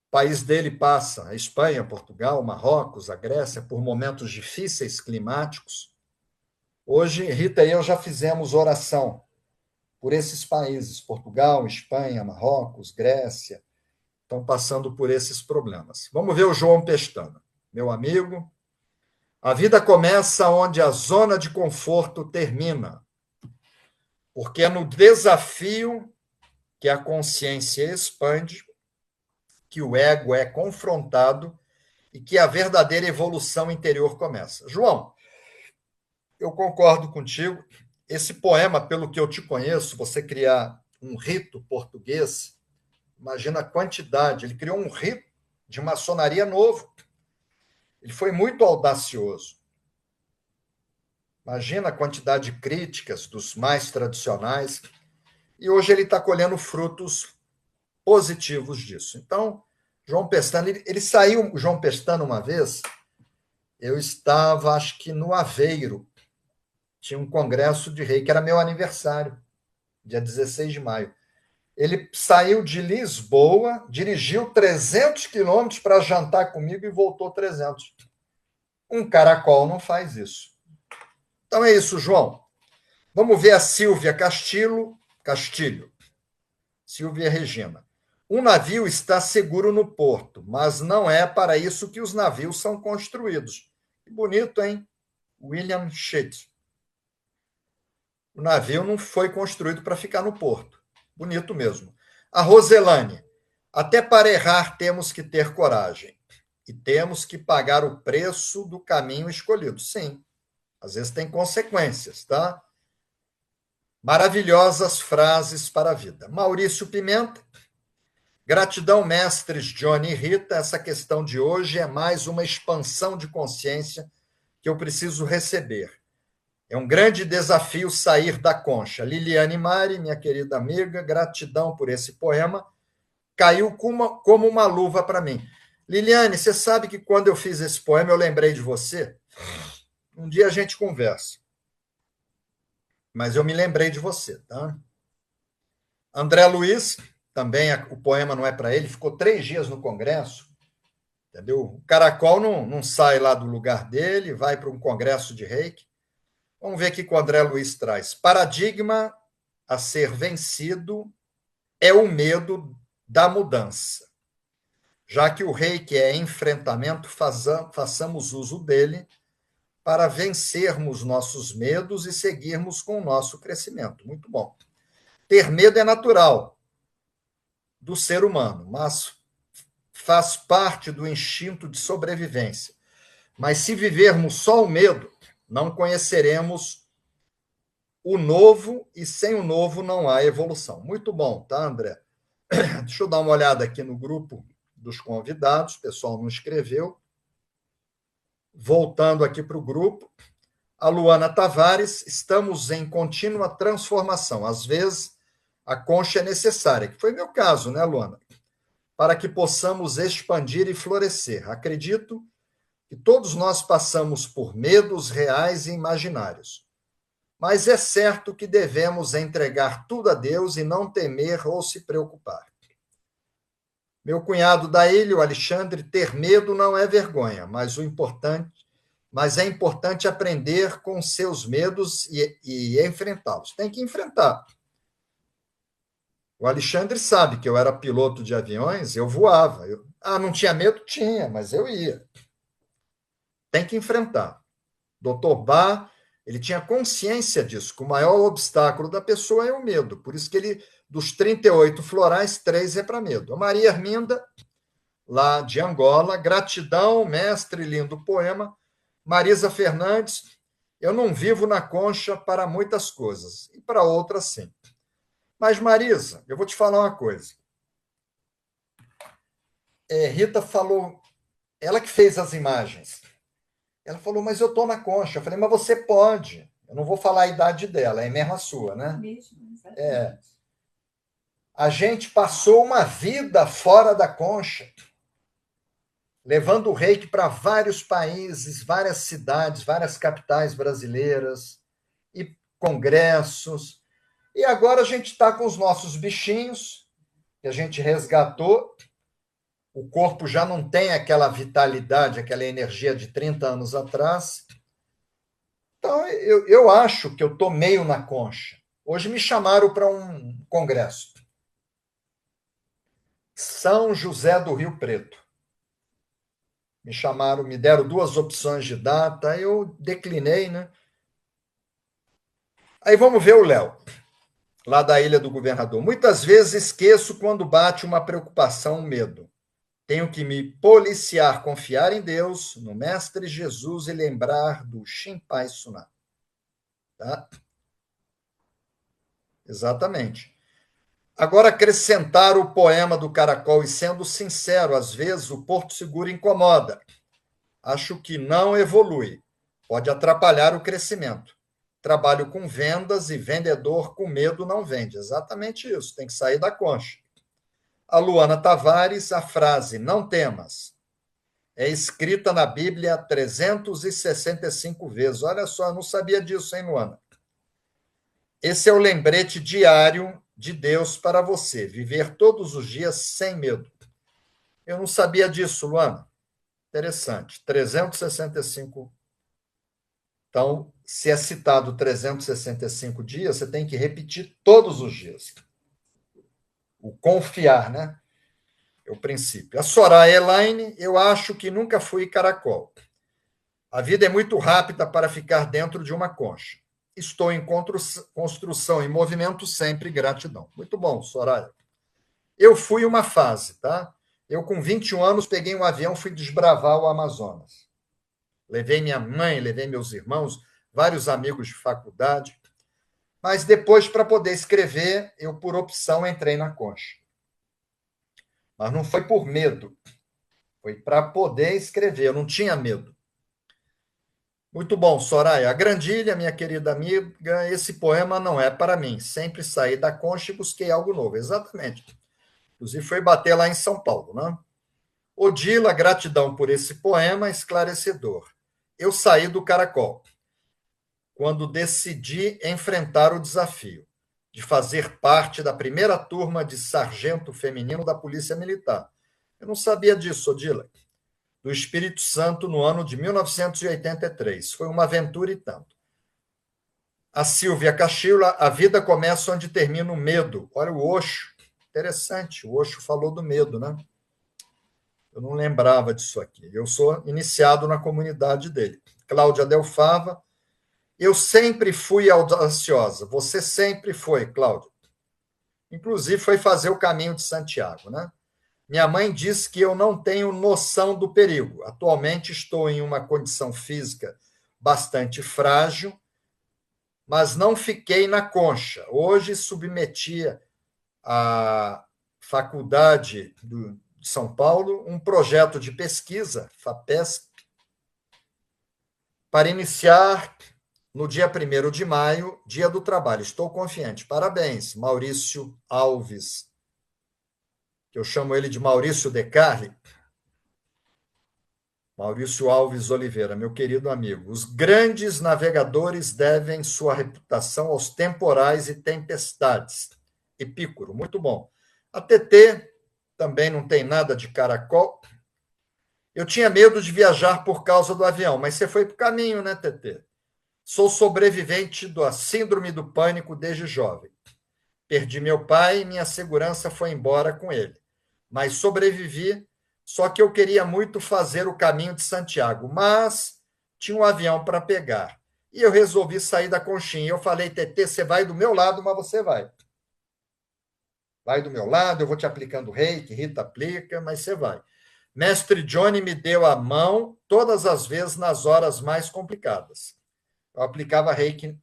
O país dele passa a Espanha, Portugal, Marrocos, a Grécia, por momentos difíceis climáticos. Hoje, Rita e eu já fizemos oração por esses países, Portugal, Espanha, Marrocos, Grécia, estão passando por esses problemas. Vamos ver o João Pestana, meu amigo. A vida começa onde a zona de conforto termina, porque é no desafio que a consciência expande, que o ego é confrontado e que a verdadeira evolução interior começa. João, eu concordo contigo. Esse poema, pelo que eu te conheço, você criar um rito português, imagina a quantidade. Ele criou um rito de maçonaria novo. Ele foi muito audacioso. Imagina a quantidade de críticas dos mais tradicionais. E hoje ele está colhendo frutos positivos disso. Então, João Pestana, ele saiu, João Pestana, uma vez, eu estava, acho que no Aveiro, tinha um congresso de rei, que era meu aniversário, dia 16 de maio. Ele saiu de Lisboa, dirigiu 300 quilômetros para jantar comigo e voltou 300. Um caracol não faz isso. Então é isso, João. Vamos ver a Silvia Castilho. Silvia Regina. Um navio está seguro no porto, mas não é para isso que os navios são construídos. Que bonito, hein? William Shakespeare. O navio não foi construído para ficar no porto. Bonito mesmo. A Roselane. Até para errar temos que ter coragem. E temos que pagar o preço do caminho escolhido. Sim, às vezes tem consequências, tá? Maravilhosas frases para a vida. Maurício Pimenta. Gratidão, mestres Johnny e Rita. Essa questão de hoje é mais uma expansão de consciência que eu preciso receber. É um grande desafio sair da concha. Liliane Mari, minha querida amiga, gratidão por esse poema. Caiu como uma luva para mim. Liliane, você sabe que quando eu fiz esse poema, eu lembrei de você? Um dia a gente conversa. Mas eu me lembrei de você, tá? André Luiz, também o poema não é para ele, ficou 3 dias no Congresso, entendeu? O caracol não sai lá do lugar dele, vai para um congresso de reiki. Vamos ver o que o André Luiz traz. Paradigma a ser vencido é o medo da mudança. Já que o reiki é enfrentamento, façamos uso dele para vencermos nossos medos e seguirmos com o nosso crescimento. Muito bom. Ter medo é natural do ser humano, mas faz parte do instinto de sobrevivência. Mas se vivermos só o medo, não conheceremos o novo, e sem o novo não há evolução. Muito bom, tá, André? Deixa eu dar uma olhada aqui no grupo dos convidados, o pessoal não escreveu. Voltando aqui para o grupo, a Luana Tavares, estamos em contínua transformação. Às vezes, a concha é necessária, que foi meu caso, né, Luana? Para que possamos expandir e florescer. Acredito que todos nós passamos por medos reais e imaginários. Mas é certo que devemos entregar tudo a Deus e não temer ou se preocupar. Meu cunhado da ilha, o Alexandre, ter medo não é vergonha, mas é importante aprender com seus medos e enfrentá-los. Tem que enfrentar. O Alexandre sabe que eu era piloto de aviões, eu voava. Não tinha medo? Tinha, mas eu ia. Tem que enfrentar. Doutor Bá, Ele tinha consciência disso, que o maior obstáculo da pessoa é o medo. Por isso que ele, dos 38 florais, 3 é para medo. A Maria Arminda, lá de Angola, gratidão, mestre, lindo poema. Marisa Fernandes, eu não vivo na concha para muitas coisas, e para outras sim. Mas, Marisa, eu vou te falar uma coisa. Rita falou, ela que fez as imagens. Ela falou, mas eu estou na concha. Eu falei, mas você pode. Eu não vou falar a idade dela, é mesmo a sua, né? Mesmo, exatamente. A gente passou uma vida fora da concha, levando o reiki para vários países, várias cidades, várias capitais brasileiras, e congressos. E agora a gente está com os nossos bichinhos, que a gente resgatou. O corpo já não tem aquela vitalidade, aquela energia de 30 anos atrás. Então, eu acho que eu estou meio na concha. Hoje me chamaram para um congresso. São José do Rio Preto. Me chamaram, me deram 2 opções de data, eu declinei, né? Aí vamos ver o Léo, lá da Ilha do Governador. Muitas vezes esqueço quando bate uma preocupação, um medo. Tenho que me policiar, confiar em Deus, no Mestre Jesus e lembrar do Shinpai Suná. Tá? Exatamente. Agora, acrescentar o poema do Caracol, e sendo sincero, às vezes o Porto Seguro incomoda. Acho que não evolui. Pode atrapalhar o crescimento. Trabalho com vendas e vendedor com medo não vende. Exatamente isso, tem que sair da concha. A Luana Tavares, a frase não temas é escrita na Bíblia 365 vezes. Olha só, eu não sabia disso, hein, Luana? Esse é o lembrete diário de Deus para você, viver todos os dias sem medo. Eu não sabia disso, Luana. Interessante. 365. Então, se é citado 365 dias, você tem que repetir todos os dias. O confiar, né? É o princípio. A Soraya Elaine, eu acho que nunca fui caracol. A vida é muito rápida para ficar dentro de uma concha. Estou em construção, em movimento sempre, gratidão. Muito bom, Soraya. Eu fui uma fase, tá? Eu, com 21 anos, peguei um avião, fui desbravar o Amazonas. Levei minha mãe, levei meus irmãos, vários amigos de faculdade. Mas depois, para poder escrever, eu, por opção, entrei na concha. Mas não foi por medo, foi para poder escrever, eu não tinha medo. Muito bom, Soraya. A Grandilha, minha querida amiga, esse poema não é para mim. Sempre saí da concha e busquei algo novo. Exatamente. Inclusive, foi bater lá em São Paulo, né? Odila, gratidão por esse poema esclarecedor. Eu saí do caracol quando decidi enfrentar o desafio de fazer parte da primeira turma de sargento feminino da Polícia Militar. Eu não sabia disso, Odila. Do Espírito Santo no ano de 1983. Foi uma aventura e tanto. A Silvia Cachila, a vida começa onde termina o medo. Olha o Osho. Interessante, o Osho falou do medo, né? Eu não lembrava disso aqui. Eu sou iniciado na comunidade dele. Cláudia Delfava, eu sempre fui audaciosa. Você sempre foi, Cláudia. Inclusive, foi fazer o caminho de Santiago, né? Minha mãe diz que eu não tenho noção do perigo. Atualmente estou em uma condição física bastante frágil, mas não fiquei na concha. Hoje submetia à Faculdade de São Paulo um projeto de pesquisa, FAPESP, para iniciar no dia 1º de maio, Dia do Trabalho. Estou confiante. Parabéns, Maurício Alves, que eu chamo ele de Maurício Decarli. Maurício Alves Oliveira, meu querido amigo. Os grandes navegadores devem sua reputação aos temporais e tempestades. Epícoro, muito bom. A TT também não tem nada de caracol. Eu tinha medo de viajar por causa do avião, mas você foi para o caminho, né, TT? Sou sobrevivente da síndrome do pânico desde jovem. Perdi meu pai e minha segurança foi embora com ele. Mas sobrevivi, só que eu queria muito fazer o caminho de Santiago, mas tinha um avião para pegar. E eu resolvi sair da conchinha. Eu falei, TT, você vai do meu lado, mas você vai. Vai do meu lado, eu vou te aplicando reiki, Rita aplica, mas você vai. Mestre Johnny me deu a mão todas as vezes nas horas mais complicadas. Eu aplicava reiki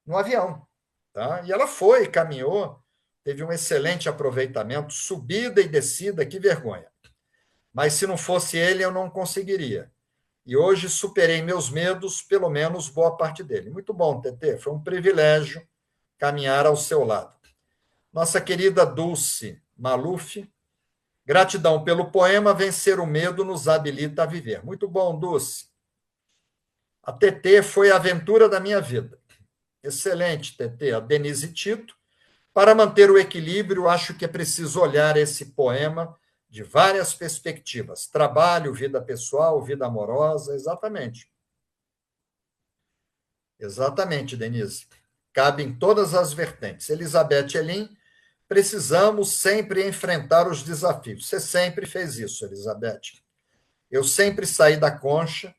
no avião. Tá? E ela foi, caminhou, teve um excelente aproveitamento, subida e descida, que vergonha. Mas se não fosse ele, eu não conseguiria. E hoje superei meus medos, pelo menos boa parte dele. Muito bom, TT, foi um privilégio caminhar ao seu lado. Nossa querida Dulce Maluf, gratidão pelo poema Vencer o Medo nos habilita a viver. Muito bom, Dulce. A TT foi a aventura da minha vida. Excelente, TT. A Denise Tito. Para manter o equilíbrio, acho que é preciso olhar esse poema de várias perspectivas. Trabalho, vida pessoal, vida amorosa, exatamente. Exatamente, Denise. Cabe em todas as vertentes. Elizabeth Elin, precisamos sempre enfrentar os desafios. Você sempre fez isso, Elizabeth. Eu sempre saí da concha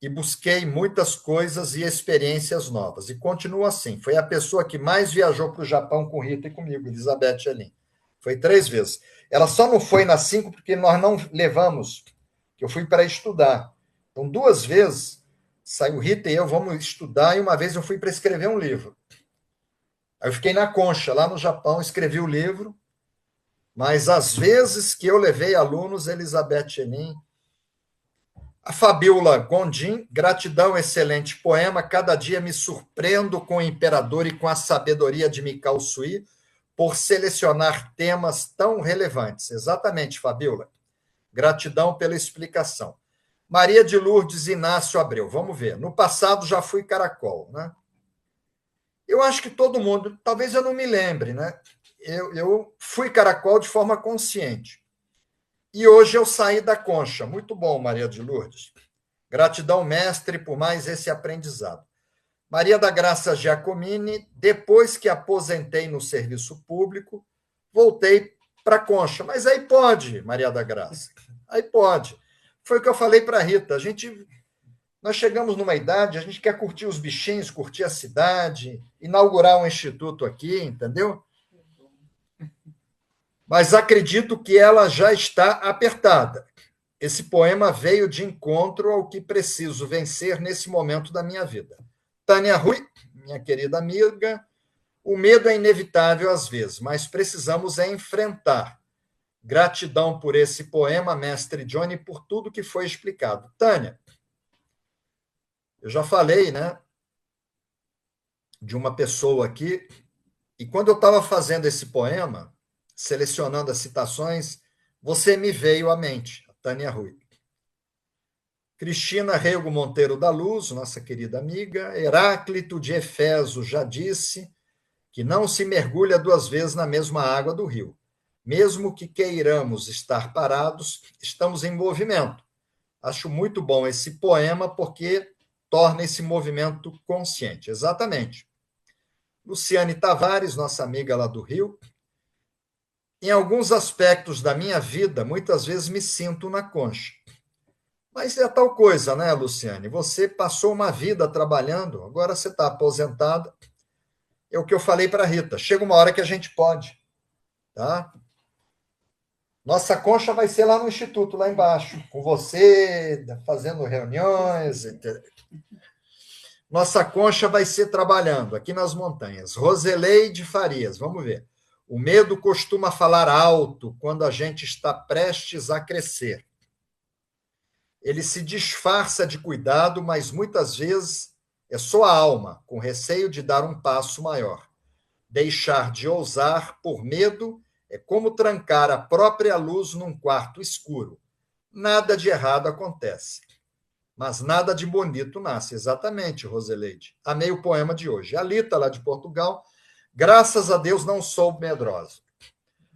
e busquei muitas coisas e experiências novas. E continuo assim. Foi a pessoa que mais viajou para o Japão com Rita e comigo, Elizabeth Elin. Foi 3 vezes. Ela só não foi nas 5 porque nós não levamos, que eu fui para estudar. Então, 2 vezes, saiu Rita e eu, vamos estudar, e uma vez eu fui para escrever um livro. Aí eu fiquei na concha, lá no Japão, escrevi o livro, mas às vezes que eu levei alunos, Elizabeth Chenin, a Fabiola Gondim, gratidão, excelente poema, cada dia me surpreendo com o imperador e com a sabedoria de Mikao Sui por selecionar temas tão relevantes. Exatamente, Fabiola. Gratidão pela explicação. Maria de Lourdes Inácio Abreu, vamos ver. No passado já fui caracol, né? Eu acho que todo mundo, talvez eu não me lembre, né? Eu fui caracol de forma consciente. E hoje eu saí da concha. Muito bom, Maria de Lourdes. Gratidão, mestre, por mais esse aprendizado. Maria da Graça Giacomini, depois que aposentei no serviço público, voltei para a concha. Mas aí pode, Maria da Graça. Aí pode. Foi o que eu falei para a Rita. Nós chegamos numa idade, a gente quer curtir os bichinhos, curtir a cidade, inaugurar um instituto aqui, entendeu? Mas acredito que ela já está apertada. Esse poema veio de encontro ao que preciso vencer nesse momento da minha vida. Tânia Rui, minha querida amiga, o medo é inevitável às vezes, mas precisamos enfrentar. Gratidão por esse poema, mestre Johnny, por tudo que foi explicado. Tânia, eu já falei, né, de uma pessoa aqui, e quando eu estava fazendo esse poema, selecionando as citações, você me veio à mente, a Tânia Rui. Cristina Rego Monteiro da Luz, nossa querida amiga, Heráclito de Efeso já disse que não se mergulha 2 vezes na mesma água do rio. Mesmo que queiramos estar parados, estamos em movimento. Acho muito bom esse poema porque torna esse movimento consciente. Exatamente. Luciane Tavares, nossa amiga lá do Rio. Em alguns aspectos da minha vida, muitas vezes me sinto na concha. Mas é tal coisa, né, Luciane? Você passou uma vida trabalhando, agora você está aposentada. É o que eu falei para a Rita. Chega uma hora que a gente pode. Tá? Nossa concha vai ser lá no Instituto, lá embaixo, com você, fazendo reuniões. Nossa concha vai ser trabalhando aqui nas montanhas. Roseleide Farias, vamos ver. O medo costuma falar alto quando a gente está prestes a crescer. Ele se disfarça de cuidado, mas muitas vezes é só a alma, com receio de dar um passo maior. Deixar de ousar por medo é como trancar a própria luz num quarto escuro. Nada de errado acontece, mas nada de bonito nasce. Exatamente, Roseleide. Amei o poema de hoje. A Lita, lá de Portugal, graças a Deus não sou medrosa.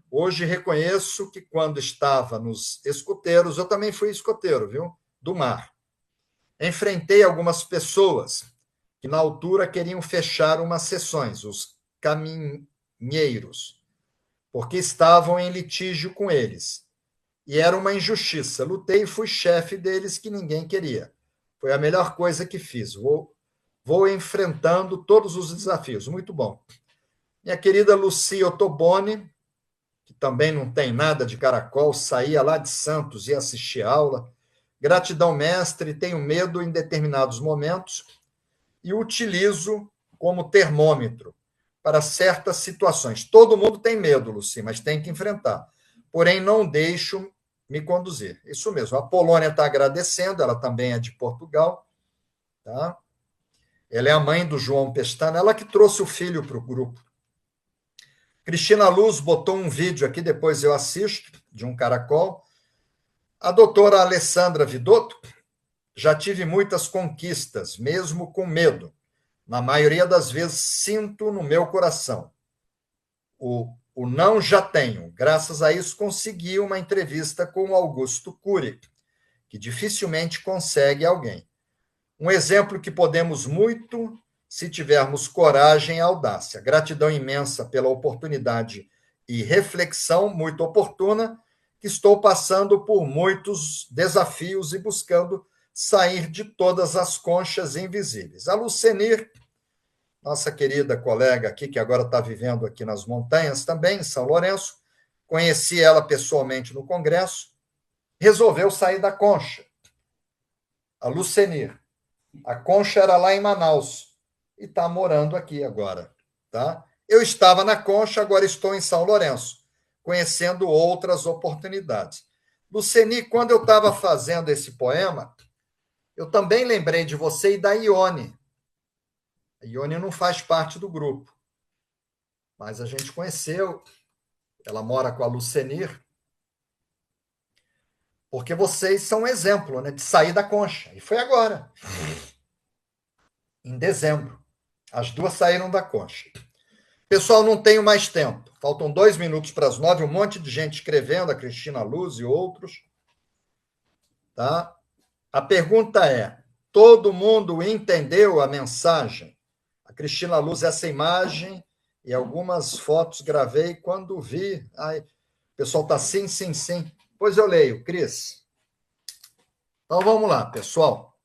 Hoje reconheço que quando estava nos escoteiros, eu também fui escoteiro, viu? Do mar. Enfrentei algumas pessoas que na altura queriam fechar umas sessões, os caminheiros, porque estavam em litígio com eles. E era uma injustiça. Lutei e fui chefe deles que ninguém queria. Foi a melhor coisa que fiz. vou enfrentando todos os desafios. Muito bom. Minha querida Lucia Ottoboni, que também não tem nada de caracol, saía lá de Santos e assistia aula. Gratidão, mestre, tenho medo em determinados momentos e utilizo como termômetro para certas situações. Todo mundo tem medo, Luci, mas tem que enfrentar. Porém, não deixo me conduzir. Isso mesmo. A Polônia está agradecendo, ela também é de Portugal. Tá? Ela é a mãe do João Pestana, ela que trouxe o filho para o grupo. Cristina Luz botou um vídeo aqui, depois eu assisto, de um caracol. A doutora Alessandra Vidotto, já tive muitas conquistas, mesmo com medo. Na maioria das vezes, sinto no meu coração. O não já tenho. Graças a isso, consegui uma entrevista com o Augusto Cury, que dificilmente consegue alguém. Um exemplo que podemos muito se tivermos coragem e audácia. Gratidão imensa pela oportunidade e reflexão muito oportuna, que estou passando por muitos desafios e buscando sair de todas as conchas invisíveis. A Lucenir, nossa querida colega aqui, que agora está vivendo aqui nas montanhas também, em São Lourenço, conheci ela pessoalmente no congresso, resolveu sair da concha. A Lucenir. A concha era lá em Manaus e está morando aqui agora. Tá? Eu estava na concha, agora estou em São Lourenço, conhecendo outras oportunidades. Luceni, quando eu estava fazendo esse poema, eu também lembrei de você e da Ione. A Ione não faz parte do grupo, mas a gente conheceu, ela mora com a Lucenir, porque vocês são um exemplo, né, de sair da concha. E foi agora, em dezembro. As duas saíram da concha. Pessoal, não tenho mais tempo. Faltam 2 minutos para as 9, um monte de gente escrevendo, a Cristina Luz e outros. Tá? A pergunta é: todo mundo entendeu a mensagem? A Cristina Luz, essa imagem e algumas fotos gravei quando vi. Ai, o pessoal está sim, sim, sim. Pois eu leio, Cris. Então vamos lá, pessoal.